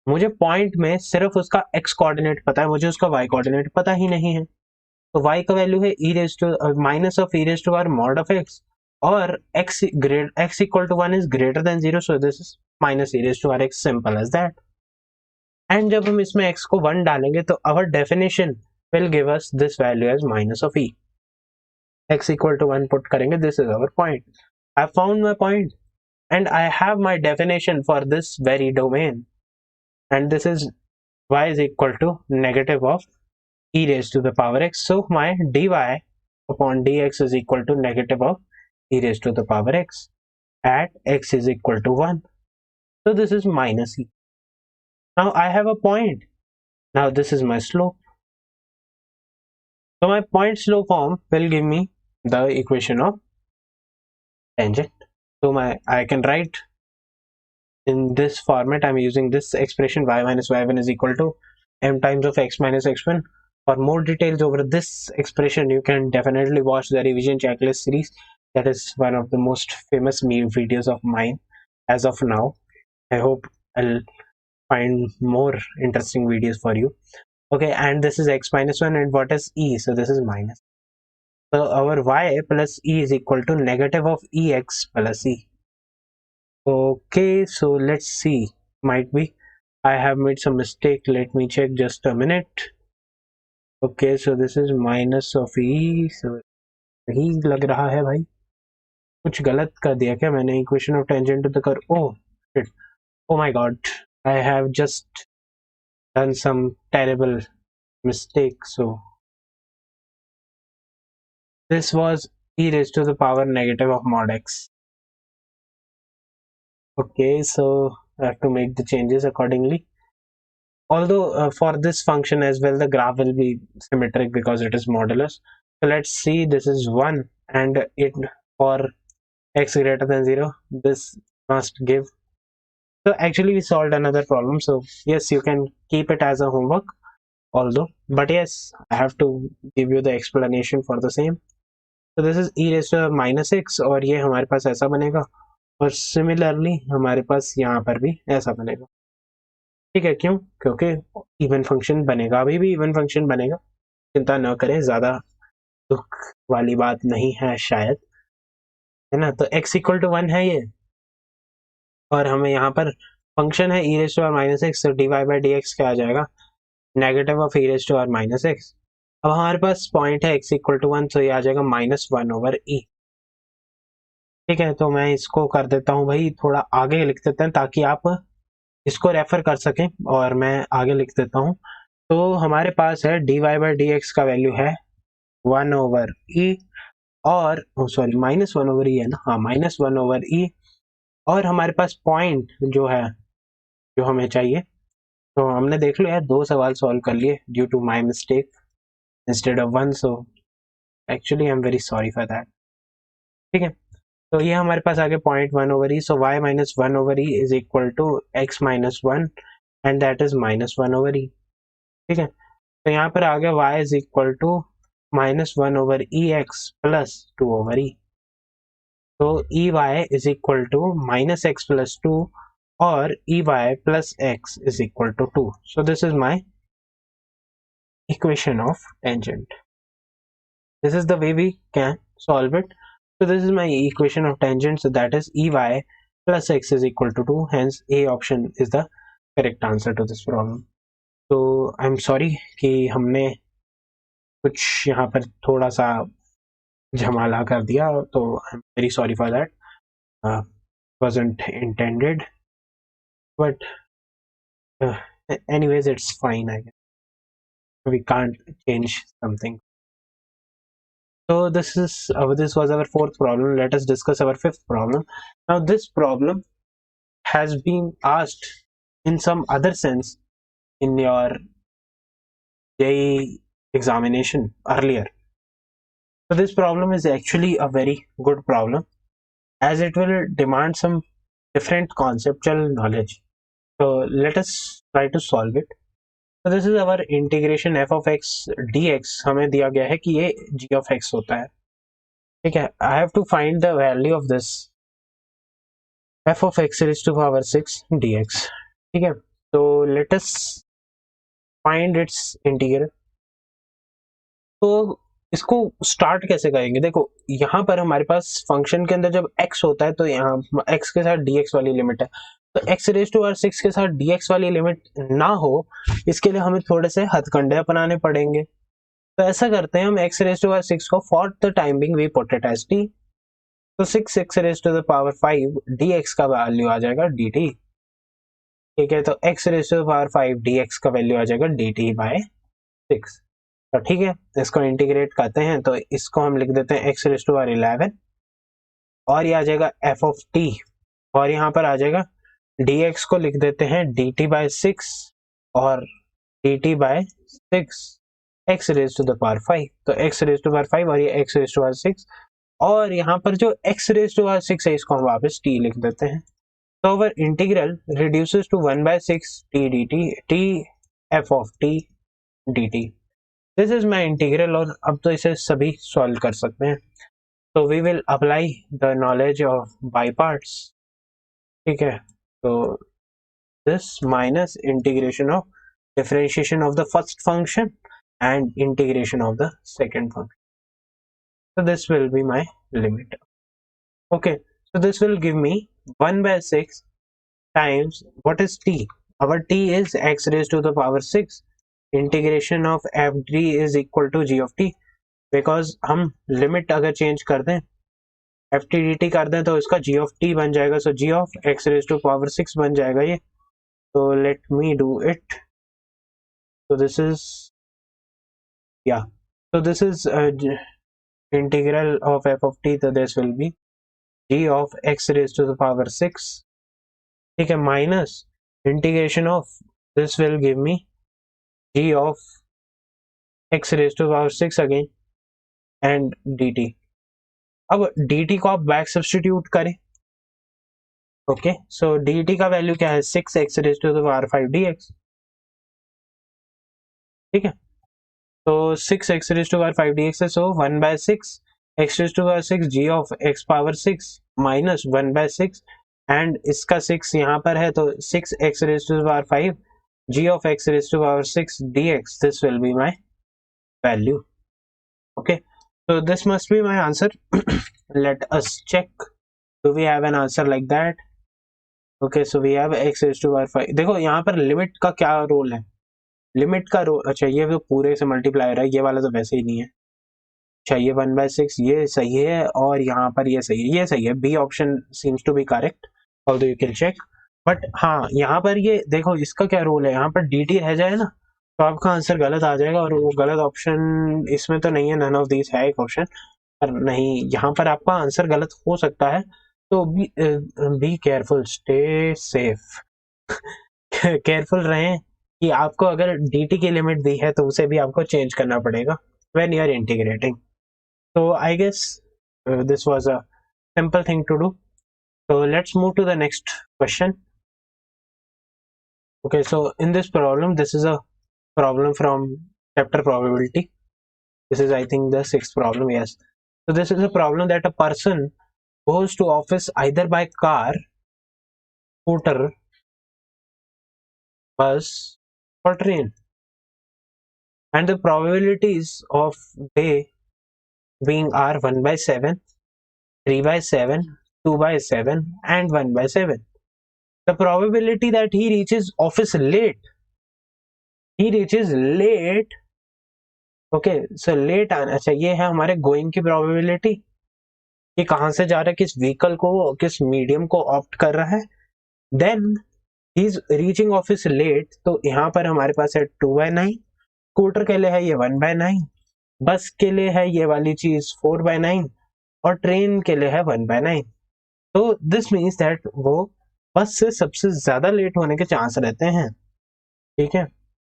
मुझे पॉइंट में सिर्फ उसका x कोऑर्डिनेट पता है, मुझे उसका y कोऑर्डिनेट पता ही नहीं है. तो y का वैल्यू है e raise to minus of e raise to R mod of x, और x equal to 1 is greater than 0, so this is minus e raise to R x, simple as that. And जब हम इसमें x को 1 डालेंगे तो our definition will give us this value as minus of e. x equal to 1 put करेंगे, this is our point. I found my point, and I have my definition for this very domain, and this is y is equal to negative of e raised to the power x. So my dy upon dx is equal to negative of e raised to the power x at x is equal to 1. So this is minus e. Now I have a point. Now this is my slope. So my point slope form will give me the equation of tangent. So I can write in this format. I'm using this expression, y minus y1 is equal to m times of x minus x1 For more details over this expression, you can definitely watch the revision checklist series. That is one of the most famous videos of mine as of now. I hope I'll find more interesting videos for you. Okay, and this is x minus 1, and what is e? So this is minus. So our y plus e is equal to negative of ex plus e. Okay, so let's see. Might be I have made some mistake. Let me check just a minute. Okay, so this is minus of e. So ही लग रहा है भाई, कुछ गलत कर दिया क्या मैंने? Equation of tangent to the curve. Oh shit, oh my god, I have just done some terrible mistake. So this was e raised to the power negative of mod x. Okay, so I have to make the changes accordingly. Although for this function as well, the graph will be symmetric because it is modulus. So let's see, this is 1, and it for x greater than 0, this must give. So actually we solved another problem, so yes, you can keep it as a homework although, but yes, I have to give you the explanation for the same. So this is e raised to minus x, और ये हमारे पास ऐसा बनेगा, और similarly हमारे पास यहाँ पर भी ऐसा बनेगा. ठीक है, क्यों? क्योंकि इवन फंक्शन बनेगा, अभी भी इवन फंक्शन बनेगा, चिंता न करें, ज्यादा दुख वाली बात नहीं है शायद, है ना. तो x इक्वल टू 1 है ये, और हमें यहाँ पर फंक्शन है e raise to r minus X, तो dy बाई डी एक्स क्या आ जाएगा? Negative of e raise to r minus X. अब हमारे पास पॉइंट है x इक्वल टू 1, तो ये आ जाएगा माइनस 1 ओवर e. ठीक है, तो मैं इसको कर देता हूँ भाई, थोड़ा आगे लिख देते हैं ताकि आप इसको रेफर कर सकें, और मैं आगे लिख देता हूँ. तो हमारे पास है dy बाई डी एक्स का वैल्यू है 1 ओवर e, और सॉरी माइनस 1 ओवर e है ना, हाँ माइनस 1 ओवर e, और हमारे पास पॉइंट जो है, जो हमें चाहिए, तो हमने देख लो यार, 2 सवाल सॉल्व कर लिए due to my mistake instead of 1, so actually I am very sorry for that. ठीक है, तो ये हमारे पास आ गया point 1 over e. So y minus 1 over e is equal to x minus 1, and that is minus 1 over e. ठीक है, तो यहाँ पर आ गया y is equal to minus 1 over e x plus 2 over ई. तो E Y is equal to minus X plus 2, और E Y plus X is equal to 2. So this is my equation of tangent. This is the way we can solve it. So this is my equation of tangent, so that is ey plus x is equal to 2, hence A option is the correct answer to this problem. So I'm sorry कि हमने कुछ यहाँ पर थोड़ा सा झमाला कर दिया, तो I'm very sorry for that. Wasn't intended, but anyways it's fine, I guess. We can't change something. So this was our 4th problem. Let us discuss our 5th problem. Now this problem has been asked in some other sense in your JEE examination earlier. So this problem is actually a very good problem, as it will demand some different conceptual knowledge. So let us try to solve it. So this is our integration f of x dx. हमें दिया गया है कि ये g of x होता है. ठीक है, I have to find the value of this f of x raised to power 6 dx. ठीक है, तो let us find its integral. तो इसको स्टार्ट कैसे करेंगे? देखो यहाँ पर हमारे पास फंक्शन के अंदर जब x होता है, तो यहाँ x के साथ dx वाली लिमिट है, तो x रेज़ टू पावर 6 के साथ dx वाली लिमिट ना हो, इसके लिए हमें थोड़े से हथकंडे अपनाने पड़ेंगे. तो ऐसा करते हैं, हम x रेज़ टू पावर 6 को for the time being we put it as t. तो 6 raise to the power 5 dx का वैल्यू आ जाएगा dt. ठीक है, तो x raise to the power 5 dx का वैल्यू आ जाएगा dt बाय 6. तो ठीक है, इसको इंटीग्रेट करते हैं, तो इसको हम लिख देते हैं x रेज़ टू पावर 11, और ये आ जाएगा f ऑफ t, और यहाँ पर आ जाएगा dx को लिख देते हैं dt बाय 6, और dt by 6 x raise to the power 5. तो x रेज़ टू पावर 5 और ये x रेज़ टू पावर 6, और यहाँ पर जो x रेज़ टू पावर 6 है, इसको हम वापस t लिख देते हैं. तो our integral reduces to 1 by 6 t dt, t f of t dt. This is my integral, और अब तो इसे सभी सॉल्व कर सकते हैं। तो we will apply the knowledge of by parts, ठीक है। तो this minus integration of differentiation of the first function and integration of the second function. So this will be my limit. Okay, so this will give me 1 by 6 times, what is t? Our t is x raised to the power 6. Integration of fd is equal to g of t, because हम limit अगर change कर दें, F T D T कर दें, तो इसका जी of t बन जाएगा। So g of x raise to power 6 बन जाएगा ये। तो let me do it. So this is, yeah, so this is integral of f of t, so this will be g of x raised to the power 6, ठीक है, minus integration of this will give me g of x raised to the power 6 again and dt। अब dt को आप back substitute करें। Okay, सो dt का value क्या है, 6x raised to the power 5 dx, ठीक है। तो 6x raised to power 5 dx है, सो 1 by 6 x raised to power 6 g of x power 6 minus 1 by 6, and इसका 6 यहाँ पर है, तो 6x raised to the power 5 g of x raised to power 6 dx, this will be my value. Okay, so this must be my answer. Let us check, do we have an answer like that? Okay, so we have x raised to power 5। देखो यहाँ पर limit का क्या role है, limit का role, अच्छा ये तो पूरे से मल्टीप्लाई है, ये वाला तो वैसे ही नहीं है। अच्छा ये 1 by 6 ये सही है, और यहाँ पर ये सही है, ये सही है। B option seems to be correct, although you can check. But हाँ, यहाँ पर ये देखो इसका क्या रोल है, यहाँ पर डी टी रह जाए ना तो आपका आंसर गलत आ जाएगा, और वो गलत ऑप्शन इसमें तो नहीं है, नन ऑफ दिस है एक ऑप्शन, पर नहीं, यहाँ पर आपका आंसर गलत हो सकता है। तो be careful, stay safe, careful रहें कि आपको अगर dt की लिमिट दी है तो उसे भी आपको चेंज करना पड़ेगा when you are integrating. So I guess this was a simple thing to do. So let's move to the next question. Okay, so in this problem, this is a problem from chapter probability. This is, I think, the 6th problem. Yes, so this is a problem that a person goes to office either by car, scooter, bus or train, and the probabilities of they being are 1 by 7, 3 by 7, 2 by 7 and 1 by 7. The probability that he reaches office late, okay, so late आना, अच्छा ये है हमारे going की probability, कि कहाँ से जा रहा है, किस व्हीकल को, किस मीडियम को ऑप्ट कर रहा है। Then he is reaching office late, तो यहाँ पर हमारे पास है 2 by 9, स्कूटर के लिए है ये 1 by 9, बस के लिए है ये वाली चीज 4 by 9, और ट्रेन के लिए है 1 by 9। तो दिस मीन्स दैट वो बस से सबसे ज्यादा लेट होने के चांस रहते हैं, ठीक है,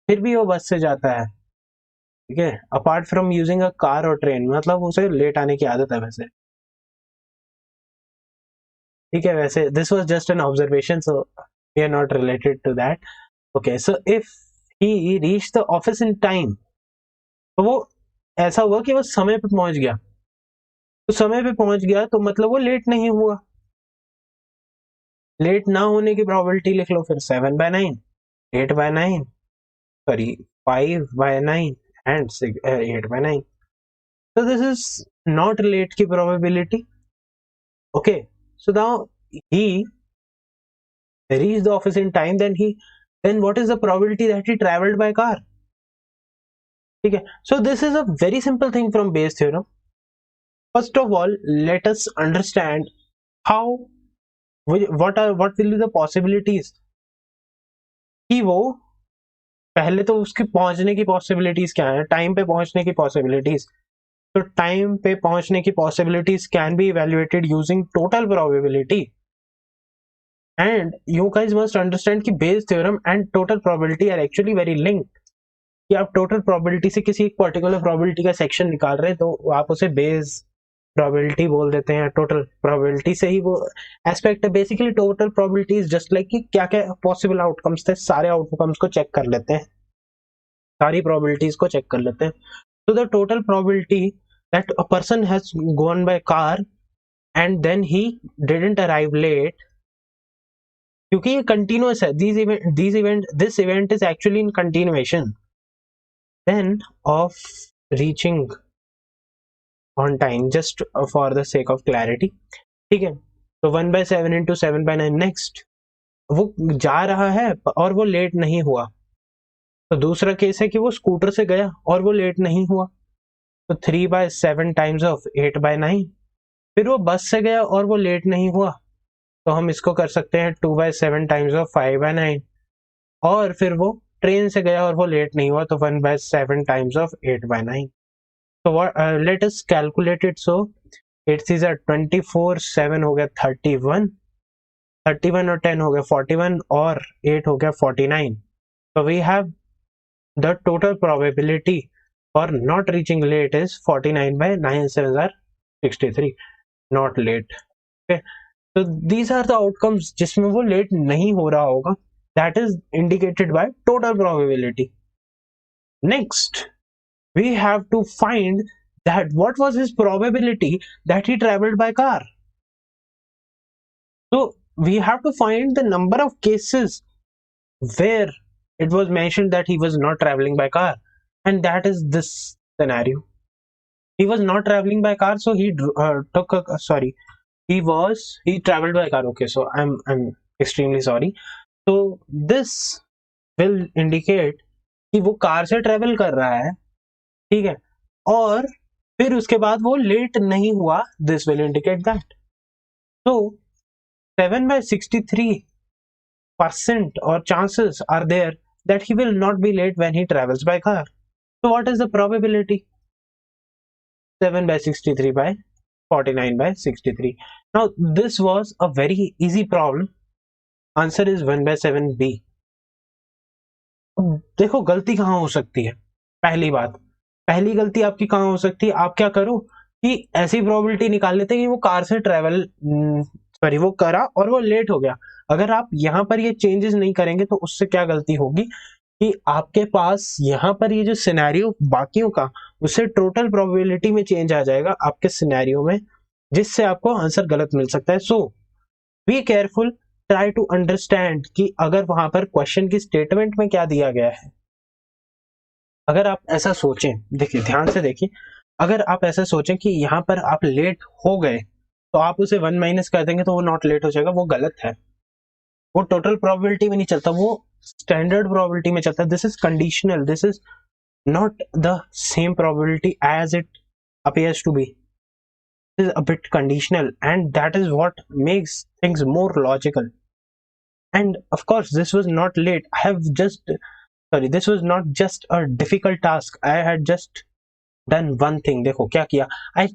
फिर भी वो बस से जाता है, ठीक है, apart from using a car और ट्रेन, मतलब उसे लेट आने की आदत है वैसे, ठीक है। वैसे this was just an observation, so we are not related to that. Okay, so if he reach the office in time, तो वो ऐसा हुआ कि वो समय पे पहुंच गया, तो समय पे पहुंच गया तो मतलब वो लेट नहीं हुआ। लेट ना होने की प्रोबेबिलिटी लिख लो फिर 7 by 9, 8 by 9, sorry 5 by 9 and 8 by 9। So this is not late की probability. Okay, so now he reached the office in time, then what is the probability that he traveled by car? ठीक है, so this is a very simple thing from Bayes theorem. First of all, let us understand how, what will be the possibilities, कि वो पहले तो उसके पहुंचने की possibilities क्या है, टाइम पे पहुंचने की पॉसिबिलिटीज। तो टाइम पे पहुंचने की possibilities can be evaluated using total probability, and you guys must understand कि Bayes theorem and total probability are actually very linked. कि आप टोटल प्रोबेबिलिटी से किसी एक पर्टिकुलर प्रोबेबिलिटी का सेक्शन निकाल रहे हैं तो आप उसे बेस प्रोबेबिलिटी बोल देते हैं, टोटल प्रोबेबिलिटी से ही वो एस्पेक्ट है। Basically total probability is just like कि क्या क्या पॉसिबल आउटकम्स थे, सारे आउटकम्स को चेक कर लेते हैं, सारी probabilities को check कर लेते हैं. So the total probability that a person has gone by car and then he didn't arrive late, क्योंकि ये continuous है, this event is actually in continuation, then of reaching on time, just for the sake of clarity. ठीक है, तो 1/7 into 7/9. next, वो जा रहा है और वो लेट नहीं हुआ. तो दूसरा केस है कि वो स्कूटर से गया और वो लेट नहीं हुआ, तो 3/7 टाइम्स ऑफ 8/9. फिर वो बस से गया और वो लेट नहीं हुआ, तो हम इसको कर सकते हैं 2/7 टाइम्स ऑफ 5/9. और फिर वो ट्रेन से गया और वो लेट नहीं हुआ, तो 1/7 टाइम्स ऑफ 8/9. तो let us calculate it. So 8 is 24, 7 हो गया 31, 31 और 10 हो गया 41 और 8 हो गया 49. So we have the total probability for not reaching late is 49 by 9 7 are 63, not late. Okay, so these are the outcomes जिसमें वो late नहीं हो रहा होगा, that is indicated by total probability. Next, we have to find that what was his probability that he traveled by car. So we have to find the number of cases where it was mentioned that he was not traveling by car, and that is this scenario. He was not traveling by car, so he he traveled by car. Okay, so I'm extremely sorry. So this will indicate कि वो car से travel कर रहा है, ठीक है, और फिर उसके बाद वो लेट नहीं हुआ. This will indicate that. So 7/63% or chances are there that he will not be late when he travels by car. So what is the probability? 7/63 by 49/63. Now this was a very easy problem. Answer is 1/7B. देखो गलती कहाँ हो सकती है. पहली गलती आपकी कहाँ हो सकती है. आप क्या करो कि ऐसी प्रोबेबिलिटी निकाल लेते हैं कि वो कार से ट्रेवल वो करा और वो लेट हो गया. अगर आप यहाँ पर ये चेंजेस नहीं करेंगे तो उससे क्या गलती होगी कि आपके पास यहाँ पर ये जो सिनेरियो बाकियों का, उससे टोटल प्रोबेबिलिटी में चेंज आ जाएगा आपके सिनेरियो में, जिससे आपको आंसर गलत मिल सकता है. So be careful, try to understand कि अगर वहां पर क्वेश्चन की स्टेटमेंट में क्या दिया गया है. अगर आप ऐसा सोचें, देखिए ध्यान से देखिए, अगर आप ऐसा सोचें कि यहाँ पर आप लेट हो गए तो आप उसे 1 माइनस कर देंगे तो वो नॉट लेट हो जाएगा, वो गलत है. वो टोटल प्रोबेबिलिटी में नहीं चलता, वो स्टैंडर्ड प्रोबेबिलिटी में चलता है. This is conditional, this is not the same probability as it appears to be. This is a bit conditional, and that is what makes things more logical. And of course this was not late. This was not just a difficult task. I had just done one thing. देखो क्या किया, I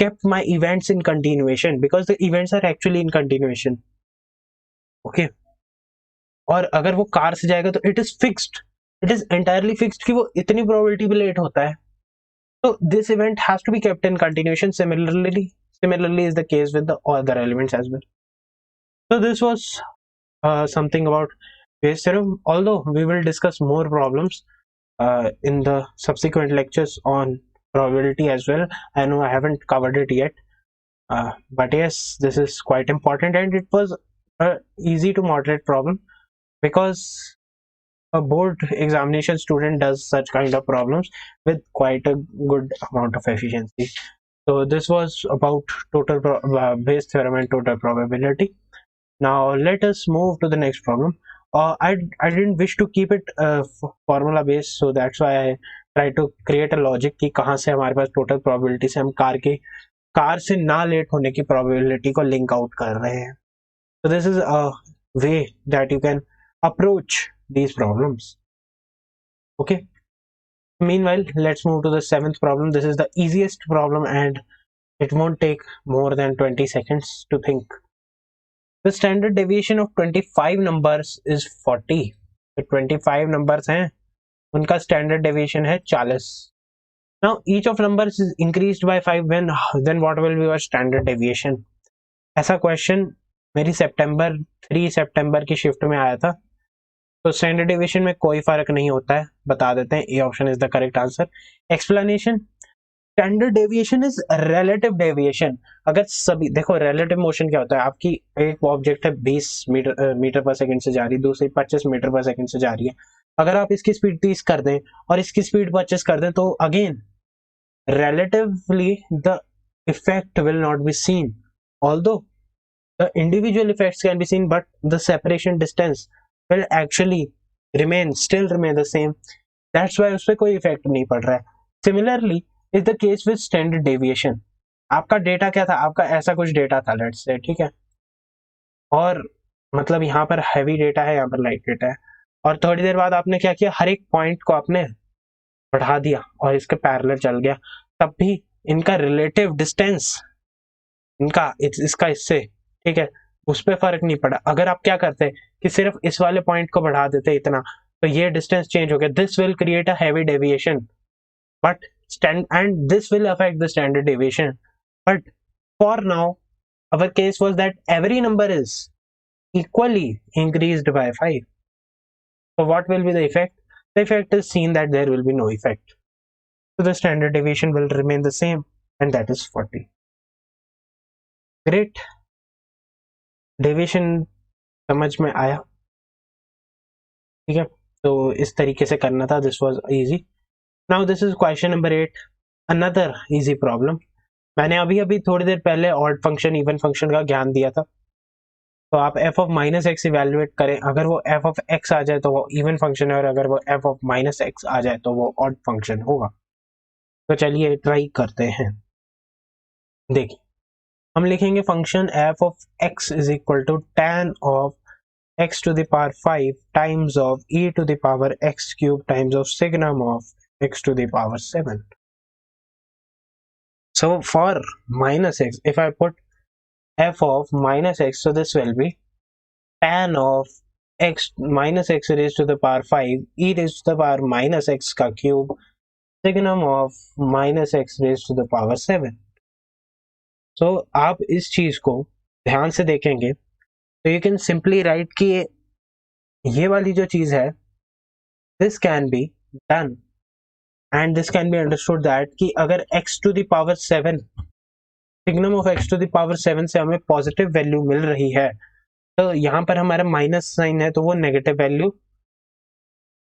kept my events in continuation because the events are actually in continuation. Okay, और अगर वो car से जाएगा तो it is fixed, it is entirely fixed कि वो इतनी probability पे late होता है. So this event has to be kept in continuation. Similarly is the case with the other elements as well. So this was something about Bayes' theorem. Although we will discuss more problems in the subsequent lectures on probability as well. I know I haven't covered it yet, but yes, this is quite important, and it was an easy to moderate problem because a board examination student does such kind of problems with quite a good amount of efficiency. So this was about total Bayes' theorem and total probability. Now let us move to the next problem. I didn't wish to keep it formula based, so that's why I tried to create a logic कि कहाँ से हमारे पास total probability से हम car से ना late होने की probability को link out कर रहे हैं. So this is a way that you can approach these problems. Okay, meanwhile let's move to the 7th problem. This is the easiest problem and it won't take more than 20 seconds to think. The standard deviation of 25 numbers is 40. तो 25 numbers हैं, उनका standard deviation है 40. Now each of numbers is increased by 5, then what will be your standard deviation? ऐसा question मेरी 3 सितंबर की shift में आया था. तो स्टैंडर्ड डेविएशन में कोई फर्क नहीं होता है, बता देते हैं, A option is the correct answer. Explanation, standard deviation is relative deviation. अगर सभी देखो, रिलेटिव मोशन क्या होता है, आपकी एक ऑब्जेक्ट है 20 मीटर पर सेकंड से जा रही है, दूसरी 25 मीटर पर सेकंड से जा रही है। अगर आप इसकी स्पीड 30 कर दें और इसकी स्पीड 25 कर दें, तो again relatively the effect will not be seen, although the individual effects can be seen, but the separation distance will actually still remain the same. That's why उसपे कोई इफेक्ट नहीं पड़ रहा है। Similarly is the case with standard deviation. आपका data क्या था, आपका ऐसा कुछ डेटा था लेट्स से, ठीक है, और मतलब यहाँ पर हैवी डेटा है, यहाँ पर लाइट डेटा है, और थोड़ी देर बाद आपने क्या किया, हर एक पॉइंट को आपने बढ़ा दिया और इसके पैरेलल चल गया, तब भी इनका रिलेटिव डिस्टेंस, इनका इसका इससे, ठीक है, उस पर फर्क नहीं पड़ा। अगर आप क्या करते कि सिर्फ इस वाले पॉइंट को बढ़ा देते इतना, तो ये डिस्टेंस चेंज हो गया, this will create a heavy deviation, but and this will affect the standard deviation, but for now our case was that every number is equally increased by 5. So what will be the effect? The effect is seen that there will be no effect, so the standard deviation will remain the same, and that is 40. Great. Deviation समझ में आया, ठीक है, तो इस तरीके से करना था, this was easy. Now this is question number 8, another easy problem. मैंने अभी थोड़ी देर पहले ऑड फंक्शन इवन फंक्शन का ज्ञान दिया था, तो आप f of minus x evaluate करें, अगर वो f ऑफ x आ जाए तो वो इवन फंक्शन है, और अगर वो f ऑफ माइनस एक्स आ जाए तो वो ऑड फंक्शन होगा। तो चलिए ट्राई करते हैं। देखिए, हम लिखेंगे function f of x is equal to tan of x to the power 5 times of e to the power x cube times of signum of x to the power 7. So for minus x, if I put f of minus x, so this will be tan of x minus x raised to the power 5 e raised to the power minus x का cube signum of minus x raised to the power 7. So आप इस चीज को ध्यान से देखेंगे तो you can simply write कि ये वाली जो चीज है, this can be done and this can be understood that कि अगर x to the power 7 signum of x to the power 7 से हमें पॉजिटिव वैल्यू मिल रही है, तो यहाँ पर हमारा माइनस साइन है तो वो नेगेटिव वैल्यू,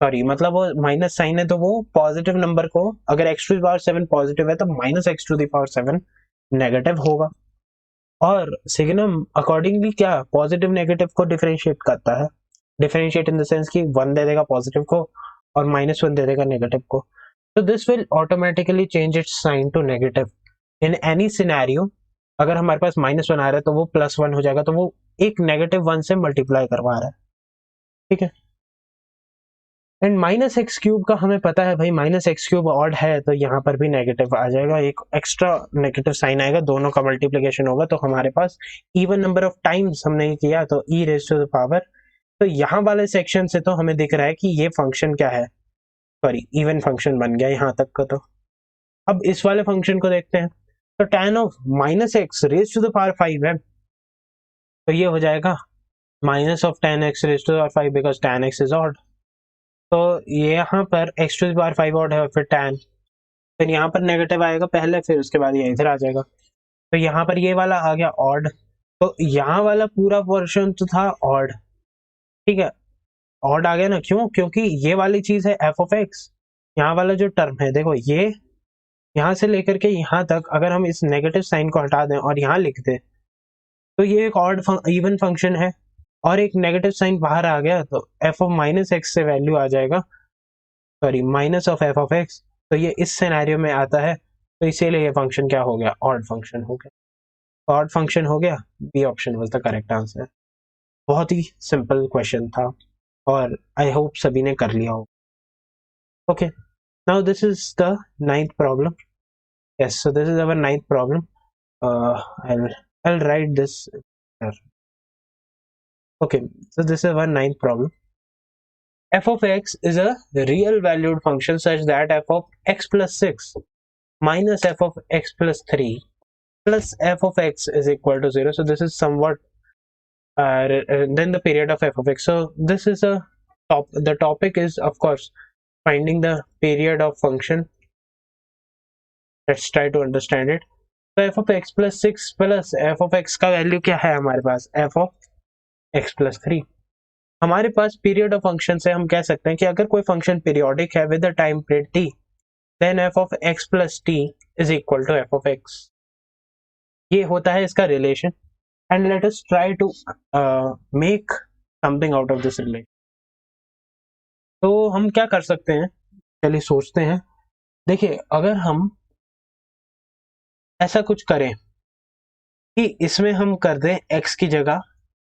सॉरी मतलब वो माइनस साइन है तो वो पॉजिटिव नंबर को, अगर x to the power 7 positive है तो minus x to the power 7 negative होगा। और सिग्नम अकॉर्डिंगली क्या पॉजिटिव नेगेटिव को डिफरेंशिएट करता है, डिफरेंशिएट इन द सेंस कि 1 दे देगा पॉजिटिव को और -1 दे देगा नेगेटिव को, तो this will automatically change it's sign to negative in any scenario. अगर हमारे पास -1 आ रहा है तो वो +1 हो जाएगा, तो वो एक -1 से मल्टीप्लाई करवा रहा है, ठीक है। एंड -x³ का हमें पता है भाई, -x³ ऑड है तो यहाँ पर भी नेगेटिव आ जाएगा, एक एक्स्ट्रा नेगेटिव साइन आएगा, दोनों का मल्टीप्लिकेशन होगा, तो हमारे पास इवन नंबर ऑफ टाइम्स हमने किया तो e raise to the power, तो यहाँ वाले सेक्शन से तो हमें दिख रहा है कि ये फंक्शन क्या है, सॉरी इवन फंक्शन बन गया यहाँ तक का। तो अब इस वाले फंक्शन को देखते हैं, तो tan of -x raise to the power 5 है, तो ये हो जाएगा minus of tan x raise to the power 5 because tan x is odd, तो ये यहाँ पर x to the power 5 odd है और फिर tan, फिर यहाँ पर नेगेटिव आएगा पहले, फिर उसके बाद ये इधर आ जाएगा, तो यहाँ पर ये वाला आ गया ऑड, तो यहाँ वाला पूरा पोर्शन तो था ऑड, ठीक है, ऑड आ गया ना, क्यों, क्योंकि ये वाली चीज है f ऑफ x, यहाँ वाला जो टर्म है देखो, ये यहाँ से लेकर के यहाँ तक अगर हम इस नेगेटिव साइन को हटा दें और यहाँ लिख दें तो ये एक ऑड इवन फंक्शन है, और एक नेगेटिव साइन बाहर आ गया तो f ऑफ -x से वैल्यू आ जाएगा, sorry minus of f of x, तो ये इस सिनेरियो में आता है, तो इसीलिए ये फंक्शन क्या हो गया, ऑड फंक्शन हो गया, ऑड फंक्शन हो गया, B option was the correct answer. बहुत ही सिंपल क्वेश्चन था और आई होप सभी ने कर लिया हो। Okay, now this is the 9th problem, yes, so this is our 9th problem, I'll write this here. Okay, so this is our 9th problem. F of x is a real valued function such that f of x plus 6 minus f of x plus 3 plus f of x is equal to 0. So this is somewhat then the period of f of x. So this is a the topic is of course finding the period of function. Let's try to understand it. तो f of x plus 6 plus f of x का value क्या है हमारे पास, f of x plus 3. हमारे पास period of function से हम कह सकते हैं कि अगर कोई फंक्शन पीरियोडिक है with the time period t, then f of x plus t is equal to f of x. ये होता है इसका relation, and let us try to make something out of this relation. तो हम क्या कर सकते हैं, चलिए सोचते हैं. देखिए, अगर हम ऐसा कुछ करें कि इसमें हम कर दें x की जगह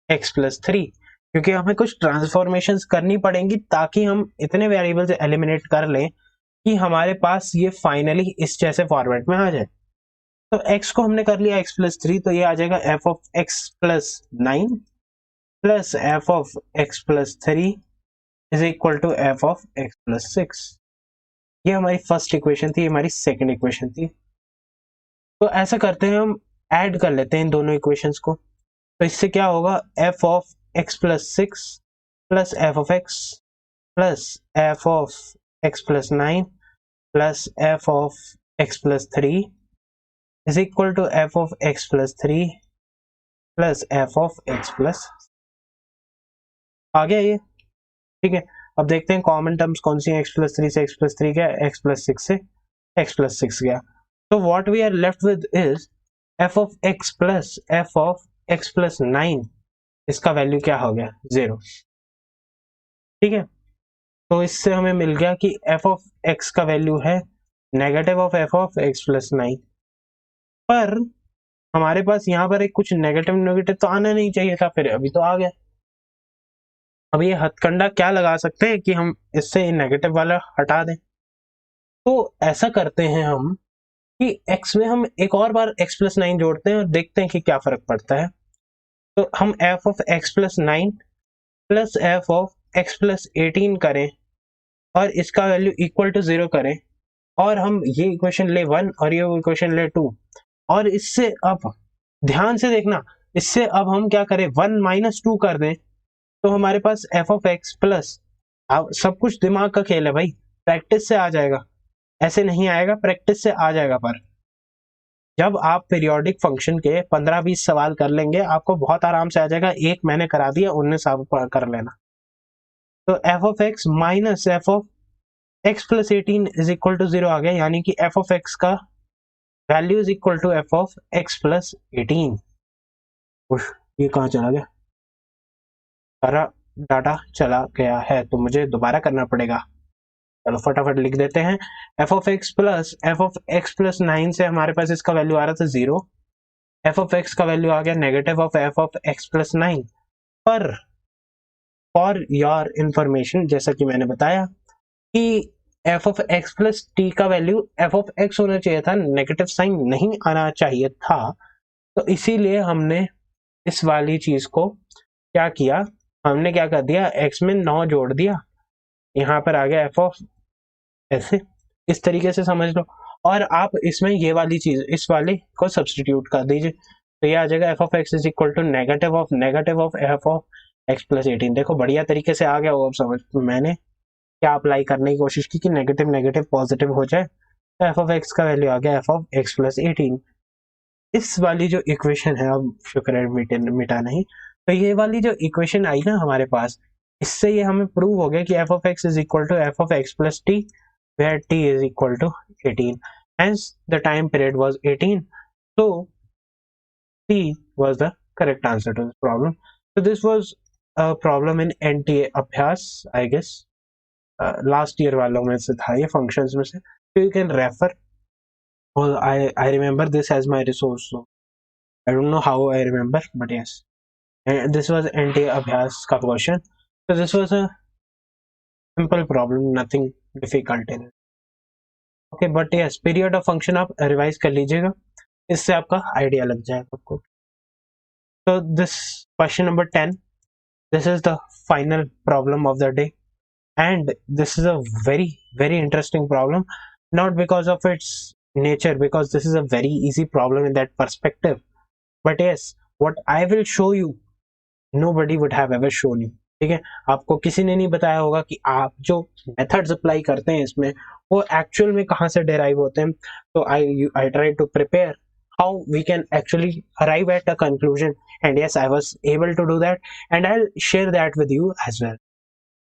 x plus 3, क्योंकि हमें कुछ ट्रांसफॉर्मेशंस करनी पड़ेंगी ताकि हम इतने वेरिएबल से एलिमिनेट कर लें कि हमारे पास ये फाइनली इस जैसे फॉर्मेट में आ जाए. तो x को हमने कर लिया x plus 3, तो ये आ जाएगा f of x plus 9 plus f of x plus 3 is equal to f of x plus 6. ये हमारी फर्स्ट इक्वेशन थी, हमारी सेकंड इक्वेशन थी. तो ऐसा करते हैं, हम ऐड कर लेते हैं इन दोनों इक्वेशंस को. तो इससे क्या होगा, f of x plus 6 plus f of x plus f of x plus 9 plus f of x plus 3 is equal to f of x plus 3 plus f of x plus. आ गया ये, ठीक है. अब देखते हैं कॉमन टर्म्स कौन सी हैं. x plus 3 से x plus 3 गया, x plus 6 से x plus 6 गया. So what we are left with is f of x plus f of x plus 9. इसका वैल्यू क्या हो गया, 0. ठीक है. तो इससे हमें मिल गया कि f of x का वैल्यू है negative of f of x plus 9. पर हमारे पास यहाँ पर एक कुछ नेगेटिव नेगेटिव तो आना नहीं चाहिए था, फिर अभी तो आ गया. अब ये हथकंडा क्या लगा सकते हैं कि हम इससे नेगेटिव वाला हटा दें. तो ऐसा करते हैं हम कि x में हम एक और बार x plus 9 जोड़ते हैं और देखते हैं कि क्या फर्क पड़ता है. तो हम f of x plus 9 plus f of x plus 18 करें और इसका वैल्यू इक्वल टू 0 करें, और हम ये इक्वेशन ले 1 और ये इक्वेशन ले 2, और इससे अब ध्यान से देखना, इससे अब हम क्या करें, 1 minus 2 कर दें, तो हमारे पास f of x plus, अब सब कुछ दिमाग का खेल है भाई, प्रैक्टिस से आ जाएगा, ऐसे नहीं आएगा, प्रैक्टिस से आ जाएगा. पर जब आप पीरियोडिक फंक्शन के 15-20 सवाल कर लेंगे, आपको बहुत आराम से आ जाएगा. एक मैंने करा दिया, 19 आप कर लेना. तो f of x minus f of x plus 18 is equal to 0 आ गया, यानी कि f of x का वैल्यू is equal to f of x plus 18. ये कहाँ चला गया, सारा डाटा चला गया है, तो मुझे दोबारा करना पड़ेगा. चलो फटाफट लिख देते हैं. f of x plus f of x plus 9 से हमारे पास इसका वैल्यू आ रहा था 0. f of x का वैल्यू आ गया negative of f of x plus 9. पर फॉर योर इंफॉर्मेशन, जैसा कि मैंने बताया कि f of x plus t का वैल्यू f of x होना चाहिए था, नेगेटिव साइन नहीं आना चाहिए था. तो इसीलिए हमने इस वाली चीज को क्या किया, हमने क्या कर दिया, x में 9 जोड़ दिया, यहाँ पर आ गया f of, ऐसे इस तरीके से समझ लो. और आप इसमें ये वाली चीज, इस वाले को सब्सटीट्यूट कर दीजिए, तो ये आ जाएगा f of x is equal to negative of f of x plus 18. देखो बढ़िया तरीके से आ गया वो. अब समझ मैंने क्या अप्लाई करने की कोशिश की कि नेगेटिव नेगेटिव पॉजिटिव हो जाए. तो f of x का वैल्यू आ गया f of x plus 18. इस वाली जो इक्वेशन है, अब शुक्र है मिटा नहीं, तो ये वाली जो इक्वेशन आई ना हमारे पास, इससे ये हमें प्रूव हो गया कि f of x is equal to f of x plus t, where t is equal to 18. Hence the time period was 18. So t was the correct answer to this problem. So this was a problem in NTA Abhyas, I guess. Last year वालों में से था ये functions में से. So you can refer. Well, I remember this as my resource. So I don't know how I remember, but yes. And this was NTA Abhyas का question. So this was a simple problem, nothing difficult in it. Okay, but yes, period of function आप revise कर लीजिएगा, इससे आपका idea लग जाएगा आपको. So this question number 10, this is the final problem of the day, and this is a very very interesting problem, not because of its nature, because this is a very easy problem in that perspective, but yes, what I will show you, nobody would have ever shown you. ठीक है, आपको किसी ने नहीं बताया होगा कि आप जो मेथड्स अप्लाई करते हैं इसमें वो एक्चुअल में कहाँ से डेराइव होते हैं। तो I try to prepare how we can actually arrive at a conclusion, and yes, I was able to do that, and I'll share that with you as well.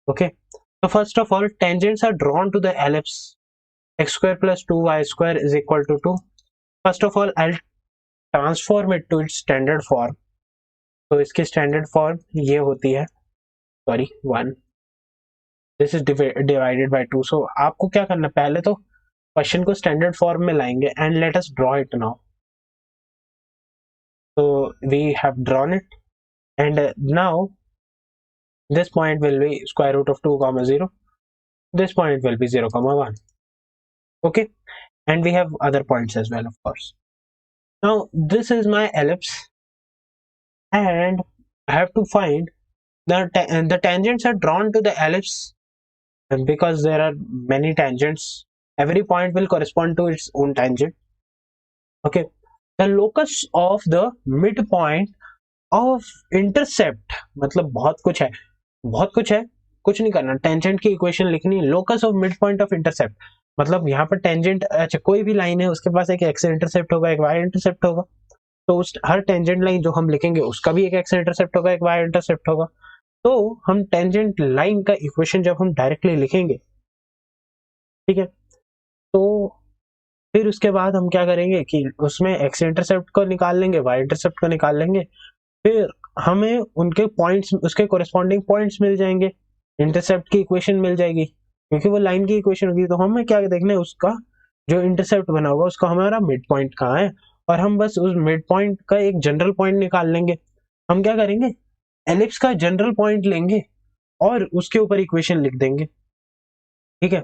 Okay, so first of all, tangents are drawn to the ellipse x square plus 2y square is equal to 2. First of all, I'll transform it to its standard form. तो इसकी standard form ये होती है, sorry, 1, this is divided by 2. so आपको क्या करना, पहले तो क्वेश्चन को स्टैंडर्ड फॉर्म में लाएंगे and let us draw it now. So we have drawn it, and now this point will be square root of 2 comma 0, this point will be 0 comma 1. Okay, and we have other points as well, of course. Now this is my ellipse, and I have to find the tangents are drawn to the ellipse, and because there are many tangents, every point will correspond to its own tangent. Okay, the locus of the midpoint of intercept, मतलब बहुत कुछ है, कुछ नहीं करना, tangent की equation लिखनी, locus of mid point of intercept, मतलब यहाँ पर टेंजेंट, अच्छा कोई भी लाइन है उसके पास एक एक्स इंटरसेप्ट होगा, एक वाई इंटरसेप्ट होगा, तो उस हर टेंजेंट लाइन जो हम लिखेंगे उसका भी एक एक्स इंटरसेप्ट होगा, एक वाई इंटरसेप्ट होगा। तो हम टेंजेंट लाइन का इक्वेशन जब हम डायरेक्टली लिखेंगे, ठीक है, तो फिर उसके बाद हम क्या करेंगे कि उसमें एक्स इंटरसेप्ट को निकाल लेंगे, वाई इंटरसेप्ट को निकाल लेंगे, फिर हमें उनके पॉइंट्स, उसके कोरिस्पॉन्डिंग पॉइंट्स मिल जाएंगे, इंटरसेप्ट की इक्वेशन मिल जाएगी, क्योंकि वो लाइन की इक्वेशन होगी। तो हमें क्या देखना है, उसका जो इंटरसेप्ट बना होगा उसका हमारा मिड पॉइंट कहाँ है, और हम बस उस मिड पॉइंट का एक जनरल पॉइंट निकाल लेंगे। हम क्या करेंगे, एलिप्स का जनरल पॉइंट लेंगे और उसके ऊपर इक्वेशन लिख देंगे, ठीक है।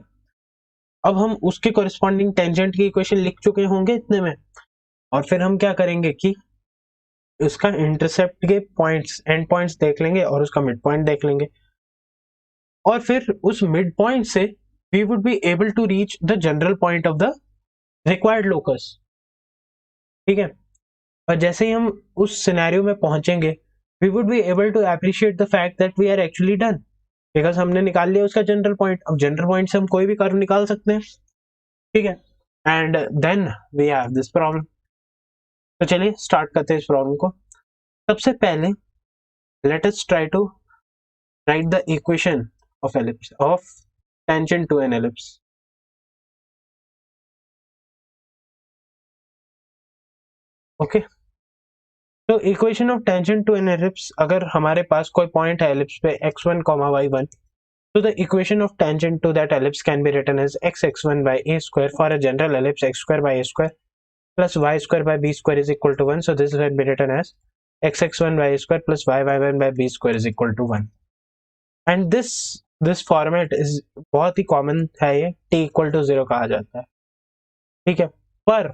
अब हम उसके कोरिस्पॉन्डिंग टेंजेंट की इक्वेशन लिख चुके होंगे इतने में, और फिर हम क्या करेंगे कि उसका इंटरसेप्ट के पॉइंट्स, एंड पॉइंट्स देख लेंगे और उसका मिड पॉइंट देख लेंगे, और फिर उस मिड पॉइंट से we would be able to reach the general point of the required locus, ठीक है। और जैसे ही हम उस सिनेरियो में पहुंचेंगे, we would be able to appreciate the fact that we are actually done, because हमने निकाल लिया उसका जनरल पॉइंट। अब जनरल पॉइंट से हम कोई भी कर्व निकाल सकते हैं, ठीक है, and then we have this problem. तो चलिए स्टार्ट करते हैं इस प्रॉब्लम को। सबसे पहले let us try to write the equation of ellipse, of tangent to an ellipse. Okay, तो equation of tangent to an ellipse, अगर हमारे पास कोई पॉइंट है एलिप्स पे x1, y1, so the equation of tangent to that ellipse can be written as x(x1) by a square for a general ellipse x square by a square plus y square by b square is equal to 1. So this can be written as x(x1) by a square plus y(y1) by b square is equal to 1. And this format is बहुत ही common है, ये t equal to 0 कहा जाता है, ठीक है। पर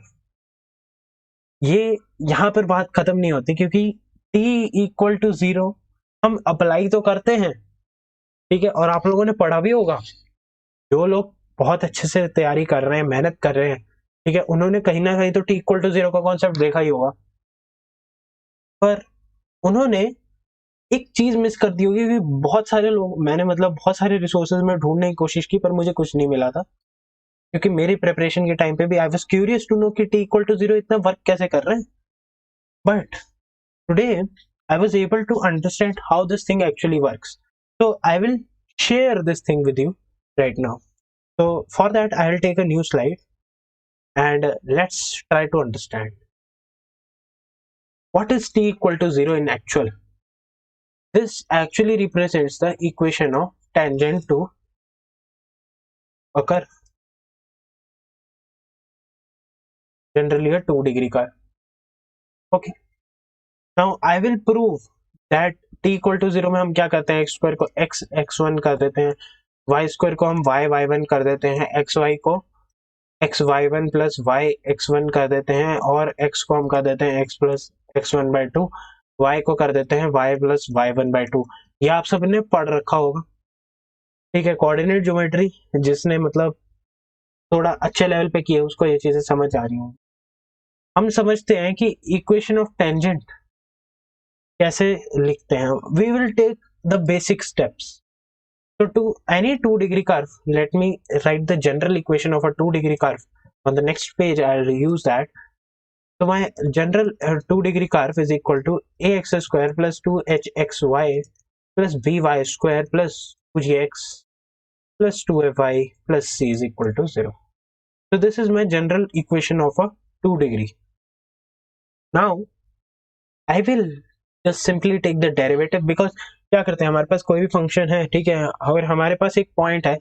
ये यहाँ पर बात खत्म नहीं होती, क्योंकि t इक्वल टू 0 हम अप्लाई तो करते हैं, ठीक है, और आप लोगों ने पढ़ा भी होगा, जो लोग बहुत अच्छे से तैयारी कर रहे हैं, मेहनत कर रहे हैं, ठीक है, उन्होंने कहीं ना कहीं तो t इक्वल टू 0 का कॉन्सेप्ट देखा ही होगा। पर उन्होंने एक चीज मिस कर दी होगी कि बहुत सारे लोग, मैंने मतलब बहुत सारे रिसोर्सेज में ढूंढने की कोशिश की, पर मुझे कुछ नहीं मिला था, क्योंकि मेरी प्रिपरेशन के टाइम पे भी I was curious to know कि t इक्वल टू 0 इतना वर्क कैसे कर रहे हैं। But today I was able to understand how this thing actually works, so I will share this thing with you right now. So for that I will take a new slide and let's try to understand what is t equal to 0 in actual. This actually represents the equation of tangent to a curve, generally a 2 degree curve. Okay, now I will prove that t equal to 0 में हम क्या करते हैं, x square को x(x1) कर देते हैं, y square को हम y(y1) कर देते हैं, xy को xy1 plus y(x1) कर देते हैं, और x को हम कर देते हैं x plus x1 by 2, y को कर देते हैं y plus y1 by 2। ये आप सबने पढ़ रखा होगा, ठीक है। कोऑर्डिनेट ज्योमेट्री जिसने मतलब थोड़ा अच्छे लेवल पे किया उसको ये चीजें समझ आ रही होंगी। हम समझते हैं कि इक्वेशन ऑफ टेंजेंट कैसे लिखते हैं। We will take the basic steps. So to any 2-degree curve, let me write the general equation of a 2-degree curve. On the next page, I'll use that. So my general 2-degree curve is equal to ax square plus 2hxy plus by square plus 2gx plus 2fy plus c is equal to 0. So this is my general equation of a 2-degree. Now I will just simply take the derivative, because क्या करते हैं, हमारे पास कोई भी function है, ठीक है, अगर हमारे पास एक पॉइंट है,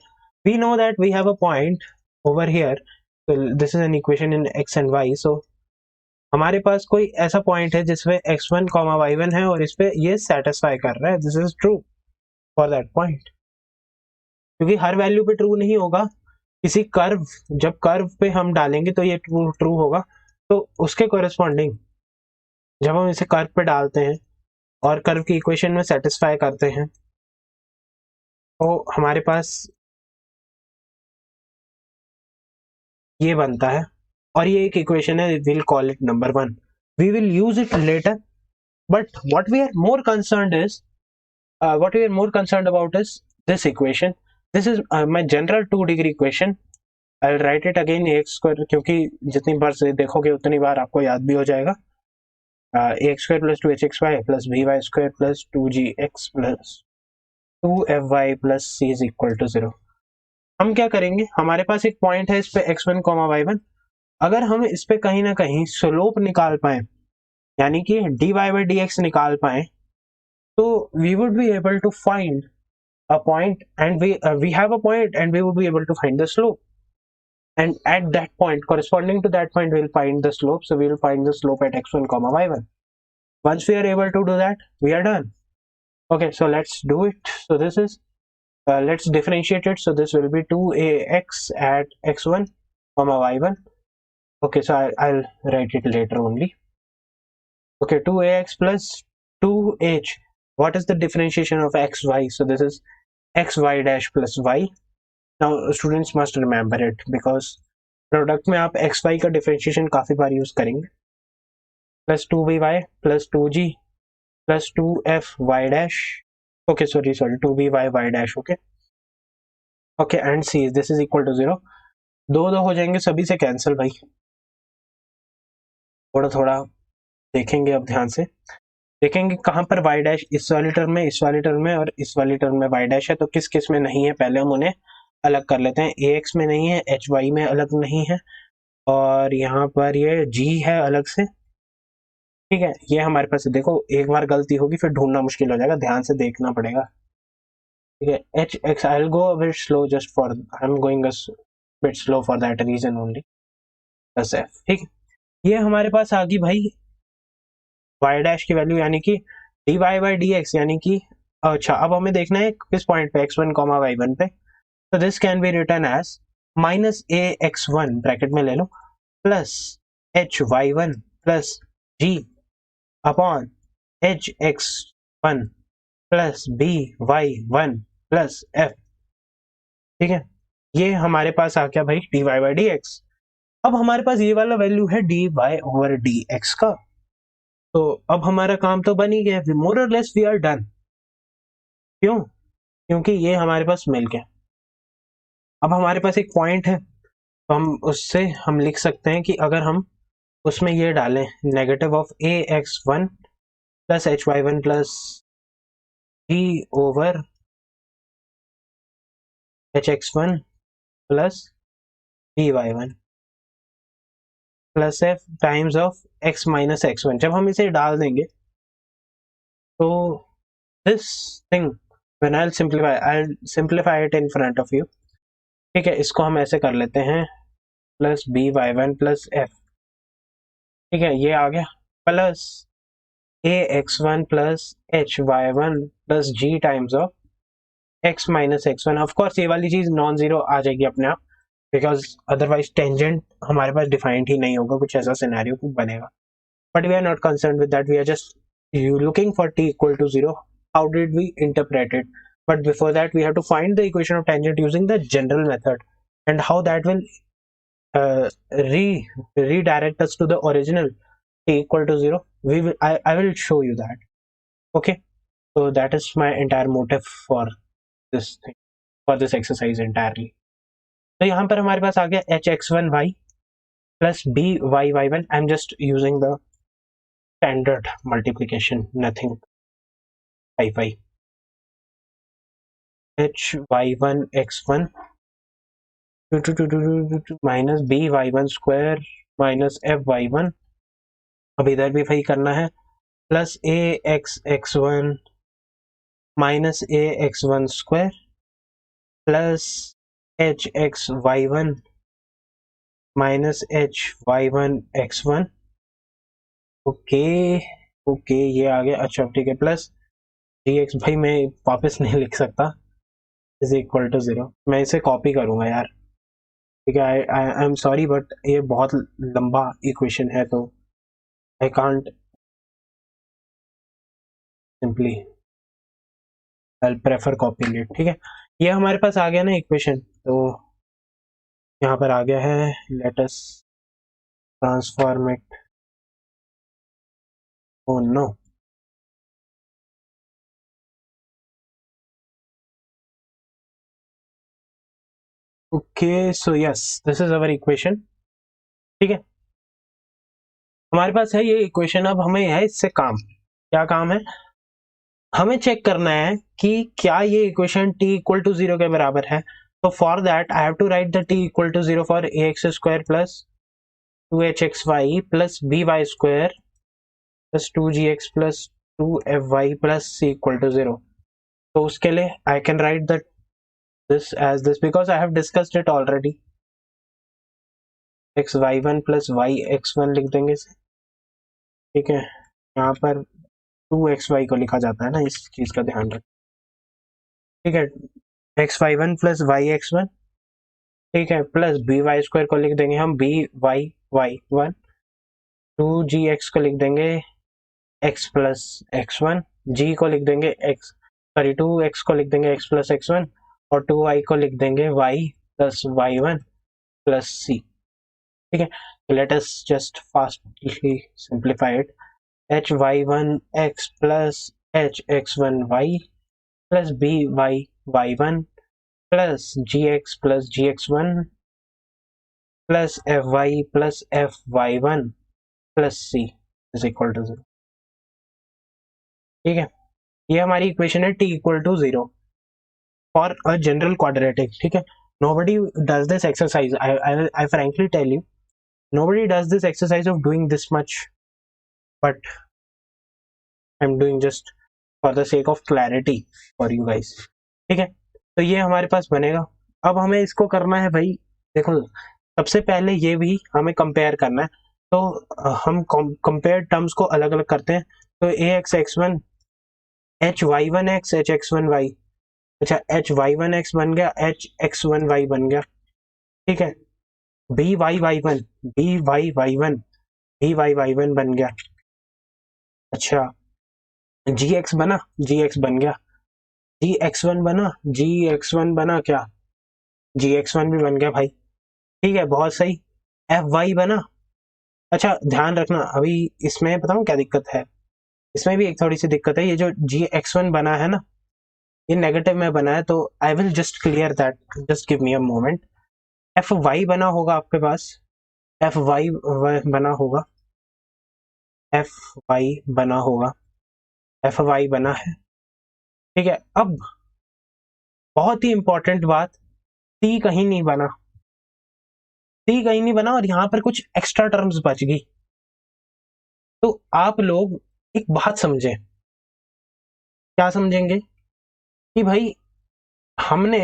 we know that we have a point over here, this is an equation in x and y. So हमारे पास कोई ऐसा पॉइंट है जिसमें x1, y1 है और इस पे ये सेटिस्फाई कर रहा है, this is true for that point. क्योंकि हर वैल्यू पे ट्रू नहीं होगा, किसी कर्व, जब कर्व पे हम डालेंगे तो ये ट्रू होगा, तो उसके कोरिस्पॉन्डिंग जब हम इसे कर्व पे डालते हैं और कर्व की इक्वेशन में सेटिस्फाई करते हैं, तो हमारे पास ये बनता है, और ये एक इक्वेशन है, will call it number 1. We will use it later, but what we are more concerned is about is this equation. This is my general 2-degree equation. I'll write it again ax square, क्योंकि जितनी बार से देखोगे उतनी बार आपको याद भी हो जाएगा. ax square plus 2hxy plus by square plus 2gx plus 2fy plus c is equal to 0. हम क्या करेंगे, हमारे पास एक पॉइंट है इस पे x1, y1. अगर हम इस पे कहीं ना कहीं स्लोप निकाल पाए, यानी कि dy by dx निकाल पाए, तो we would be able to find a point, and we have a point and we would be able to find the slope. And at that point, corresponding to that point, we'll find the slope. So we'll find the slope at x1, y1. Once we are able to do that, we are done. Okay, so let's do it. So this is, let's differentiate it. So this will be 2ax at x1, y1. Okay, so I'll write it later only. Okay, 2ax plus 2h. What is the differentiation of xy? So this is xy dash plus y. Now students must remember it, because product में आप xy का differentiation काफी बार use करेंगे. Plus 2by plus 2g plus 2fy dash, okay sorry 2by dash, okay and c, this is equal to 0. दो हो जाएंगे, सभी से कैंसिल भाई. थोड़ा देखेंगे, अब ध्यान से देखेंगे कहाँ पर y डैश, इस वाली टर्म में, इस वाली टर्म में और इस वाली टर्म में y डैश है, तो किस किस में नहीं है पहले हम उन्हें अलग कर लेते हैं. ax में नहीं है, hy में अलग नहीं है, और यहाँ पर ये g है अलग से. ठीक है, ये हमारे पास, देखो एक बार गलती होगी फिर ढूंढना मुश्किल हो जाएगा, ध्यान से देखना पड़ेगा. ठीक है, hx, I will go a bit slow just for, I am going a bit slow for that reason only. Plus f. ठीक है, ये हमारे पास आ गई भाई y डैश की वैल्यू, यानी कि dy by dx, यानी कि अच्छा अब हमें देखना है किस पॉइंट पे, x1, y1 पे. तो this can be written as minus ax1 bracket में ले लो plus hy1 plus g upon hx1 plus by1 plus f. ठीक है, ये हमारे पास आ गया भाई dy by dx. अब हमारे पास ये वाला वैल्यू है dy over dx का, तो अब हमारा काम तो बन ही गया, मोर और लेस वी आर डन. क्यों? क्योंकि ये हमारे पास मिल गया. अब हमारे पास एक पॉइंट है, तो हम उससे हम लिख सकते हैं कि अगर हम उसमें ये डालें negative of ax1 plus hy1 plus g over hx1 plus by1 plus f times of x minus x1. जब हम इसे डाल देंगे तो this thing, when I will simplify it in front of you. ठीक है, इसको हम ऐसे कर लेते हैं प्लस by1 प्लस f. ठीक है, ये आ गया plus ax1 plus hy1 plus g times of x minus x1. Of course ये वाली चीज नॉन जीरो आ जाएगी अपने आप, बिकॉज अदरवाइज टेंजेंट हमारे पास डिफाइंड ही नहीं होगा, कुछ ऐसा सिनेरियो बनेगा. But we are not concerned with that, we are just looking for t equal to 0. How did we interpret it? But before that we have to find the equation of tangent using the general method, and how that will redirect us to the original t equal to 0. I will show you that. Okay, So that is my entire motive for this thing, for this exercise entirely. तो यहाँ पर हमारे पास आ गया hx1y plus by1. I'm just using the standard multiplication, nothing hy-fi. hy1 x1 minus by1 square minus fy1, अब इधर भी वही करना है, plus ax1 minus ax1 square plus hxy1 minus hy1 x1. Okay ये आ गया. अच्छा ठीक है, प्लस dx, भाई मैं वापस नहीं लिख सकता, इज इक्वल टू 0. मैं इसे कॉपी करूंगा यार, ठीक है. आई एम सॉरी बट ये बहुत लंबा इक्वेशन है तो I can't simply, I prefer copy it. ठीक है, ये हमारे पास आ गया ना इक्वेशन, तो यहाँ पर आ गया है. Let us transform it. Oh no, okay. So yes, this is our equation. ठीक है, हमारे पास है ये इक्वेशन. अब हमें है इससे काम, क्या काम है, हमें चेक करना है कि क्या ये इक्वेशन t इक्वल टू 0 के बराबर है. तो for that I have to write the t equal to 0 for ax square plus 2hxy प्लस by square plus 2gx plus 2fy plus c equal to 0. तो उसके लिए I can write the this as this because I have discussed it already. xy1 plus yx1 लिख देंगे इसे. ठीक है, यहाँ पर 2xy को लिखा जाता है ना, इस चीज का ध्यान रख. ठीक है, xy1 प्लस yx1, ठीक है, प्लस by स्क्वायर को लिख देंगे हम by1. 2gx को लिख देंगे x प्लस x1, g को लिख देंगे x, सॉरी 2x को लिख देंगे x प्लस x1 और 2y को लिख देंगे y plus y1 plus c. ठीक है, let us just fastly simplify it. hy1x plus hx1y plus by1 plus gx1 plus fy plus fy1 plus c is equal to 0. ठीक है, ये हमारी इक्वेशन है t equal to 0 for a general quadratic. ठीक है, nobody does this exercise. I frankly tell you, nobody does this exercise of doing this much, but I'm doing just for the sake of clarity for you guys. ठीक है, तो ये हमारे पास बनेगा. अब हमें इसको करना है भाई, देखो सबसे पहले ये भी हमें कंपेयर करना है. तो हम कंपेयर टर्म्स को अलग अलग करते हैं. तो ax(x1) hy1x hx1y, अच्छा hy1x बन गया, hx1y बन गया. ठीक है, by1 बन गया. अच्छा gx बना, gx बन गया. gx1 बना, gx1 बना क्या, gx1 भी बन गया भाई. ठीक है, बहुत सही. fy बना. अच्छा ध्यान रखना, अभी इसमें बताऊं क्या दिक्कत है, इसमें भी एक थोड़ी सी दिक्कत है. ये जो gx1 बना है ना, ये नेगेटिव में बना है, तो I will just clear that, just give me a moment. fy बना होगा आपके पास, fy बना होगा, fy बना होगा, fy बना है. ठीक है, अब बहुत ही इंपॉर्टेंट बात, c कहीं नहीं बना, c कहीं नहीं बना और यहाँ पर कुछ एक्स्ट्रा टर्म्स बच गई. तो आप लोग एक बात समझें, क्या समझेंगे कि भाई हमने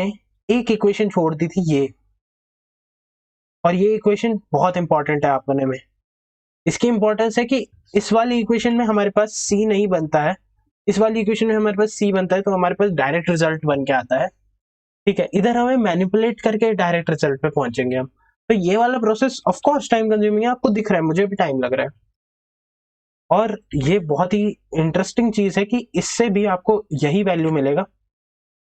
एक इक्वेशन छोड़ दी थी ये, और ये इक्वेशन बहुत इंपॉर्टेंट है अपने में. इसकी इंपॉर्टेंस है कि इस वाली इक्वेशन में हमारे पास c नहीं बनता है, इस वाली इक्वेशन में हमारे पास c बनता है, तो हमारे पास डायरेक्ट रिजल्ट बन के आता है. ठीक है, इधर हमें मैनिपुलेट करके डायरेक्ट रिजल्ट पे पहुंचेंगे हम. तो ये वाला process of course time consuming है, आपको दिख रहा है, मुझे भी टाइम लग रहा है. और ये बहुत ही इंटरेस्टिंग चीज है कि इससे भी आपको यही वैल्यू मिलेगा.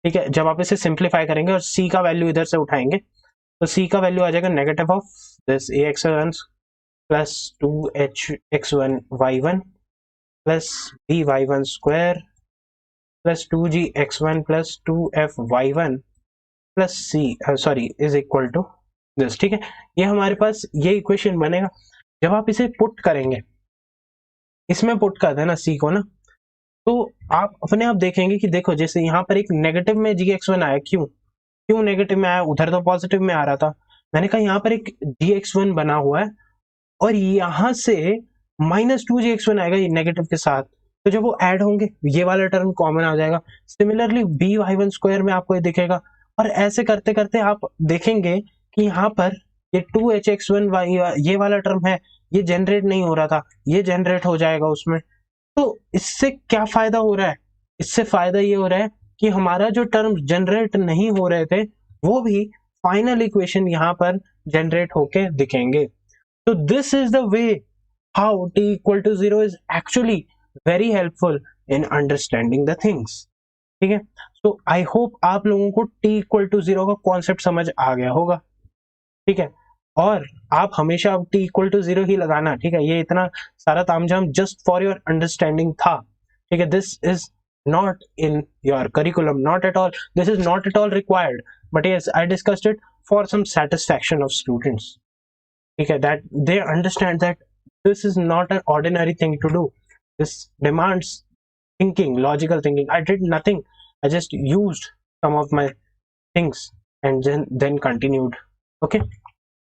ठीक है, जब आप इसे सिंप्लीफाई करेंगे और c का वैल्यू इधर से उठाएंगे, तो c का वैल्यू आ जाएगा negative of this ax1 plus 2hx1y1 प्लस by1 square plus 2gx1 plus 2f(y1) plus c is equal to this. ठीक है, ये हमारे पास ये इक्वेशन बनेगा। जब आप इसे पुट करेंगे, इसमें पुट कर देना c को ना, तो आप अपने आप देखेंगे कि देखो जैसे यहाँ पर एक नेगेटिव में gx1 आया, क्यों नेगेटिव में आया, उधर तो पॉजिटिव में आ रहा था। मैंने कहा यहाँ पर एक gx1 बना हुआ है और यहाँ से -2gx1 आएगा ये नेगेटिव के साथ, तो जब वो ऐड होंगे ये वाला टर्म कॉमन आ जाएगा। सिमिलरली by1 स्क्वायर में आपको ये दिखेगा, और ऐसे करते करते आप देखेंगे कि यहाँ पर ये 2hx1 ये वाला टर्म है, ये जनरेट नहीं हो रहा था, ये जनरेट हो जाएगा उसमें। तो इससे क्या फायदा हो रहा है? इससे फायदा ये हो रहा है कि हमारा जो टर्म जनरेट नहीं हो रहे थे वो भी फाइनल इक्वेशन यहाँ पर जनरेट होके दिखेंगे। तो this is the way how t equal to 0 is actually very helpful in understanding the things। ठीक है, सो आई होप आप लोगों को t equal to 0 का कॉन्सेप्ट समझ आ गया होगा। ठीक है, और आप हमेशा अब t equal to 0 ही लगाना। ठीक है, ये इतना सारा तामझाम जस्ट फॉर योर अंडरस्टैंडिंग था। ठीक है, this is not in your curriculum, not at all, this is not at all required, but yes, I discussed it for some satisfaction of students। okay, that they understand that this is not an ordinary thing to do, this demands thinking, logical thinking। I did nothing, I just used some of my things and then continued। okay,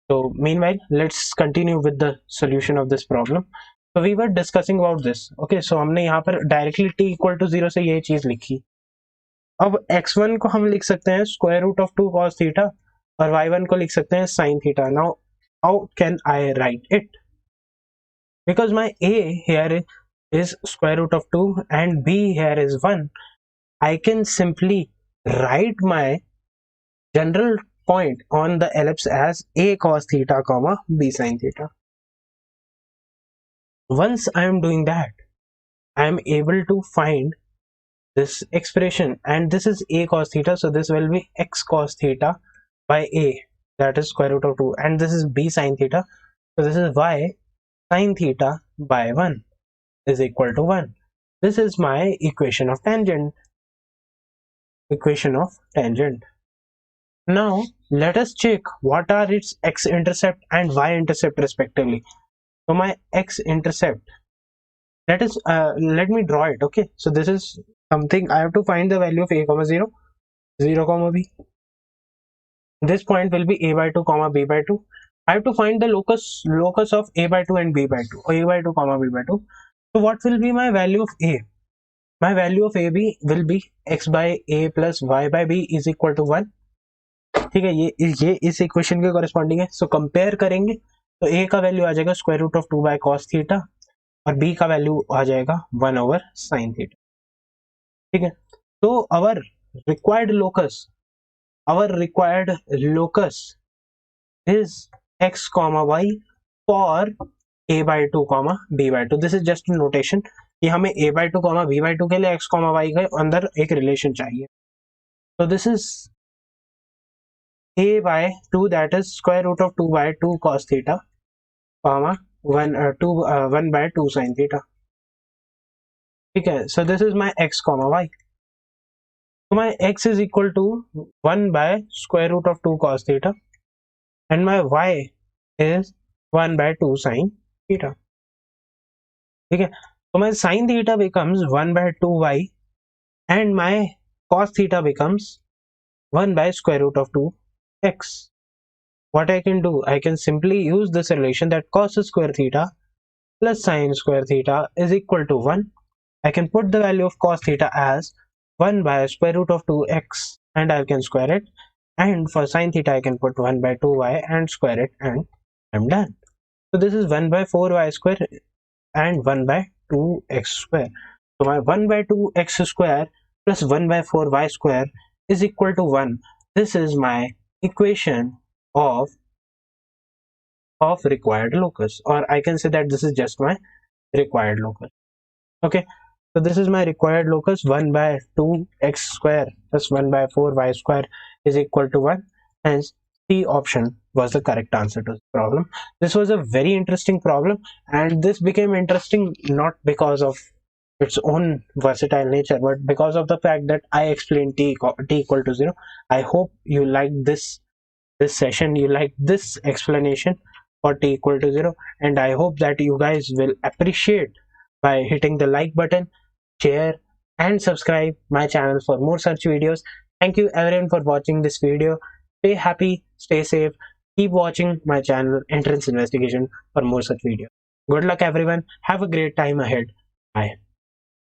so meanwhile let's continue with the solution of this problem। so we were discussing about this। okay, so हमने यहाँ पर directly t equal to 0 से ये चीज लिखी। अब x1 को हम लिख सकते हैं स्क्वायर रूट ऑफ 2 cos थीटा और y1 को लिख सकते हैं sin थीटा। Now how can I write it? Because my a here is square root of 2 and b here is 1, I can simply write my general point on the ellipse as a cos theta comma b sin theta। Once I am doing that, I am able to find this expression, and this is a cos theta, so this will be x cos theta by a, that is square root of 2, and this is b sin theta, so this is y sin theta by 1 is equal to 1। this is my equation of tangent, now let us check what are its x intercept and y intercept respectively। so my x intercept, let me draw it। okay, so this is something I have to find the value of a comma 0, 0 comma b, this point will be a by 2 comma b by 2, I have to find the locus of a by 2 and b by 2, or a by 2 comma b by 2। so what will be my value of a? my value of ab will be x by a plus y by b is equal to 1। ठीक है, ये इस equation के corresponding है। So compare करेंगे तो a का value आ जाएगा square root of 2 by cos थीटा और b का वैल्यू आ जाएगा 1 over sin थीटा। ठीक है, तो our required locus is x comma y for a by 2 comma b by 2। this is just a notation कि हमें a by 2 comma b by 2 के लिए x comma y के अंदर एक रिलेशन चाहिए। so this is a by 2, that is square root of 2 by 2 cos theta comma 1 by 2 sin theta। ठीक है, so this is my x comma y, so my x is equal to 1 by square root of 2 cos theta and my y is 1 by 2 sin theta। ठीक है, so my sin theta becomes 1 by 2y and my cos theta becomes 1 by square root of 2x। what I can do, I can simply use this relation that cos square theta plus sin square theta is equal to 1। I can put the value of cos theta as 1 by square root of 2x and I can square it, and for sin theta I can put 1 by 2y and square it, and I'm done। so this is 1 by 4y square and 1 by 2x square। so my 1 by 2x square plus 1 by 4y square is equal to 1। this is my equation of required locus, or I can say that this is just my required locus। okay, so this is my required locus, 1 by 2x square plus 1 by 4y square is equal to 1, hence C option was the correct answer to this problem। this was a very interesting problem, and this became interesting not because of its own versatile nature, but because of the fact that I explained t equal to 0, I hope you like this session, you like this explanation for t equal to 0, and I hope that you guys will appreciate by hitting the like button, share and subscribe my channel for more such videos. Thank you everyone for watching this video. Stay happy, stay safe, keep watching my channel Entrance Investigation for more such videos. Good luck everyone, have a great time ahead. Bye.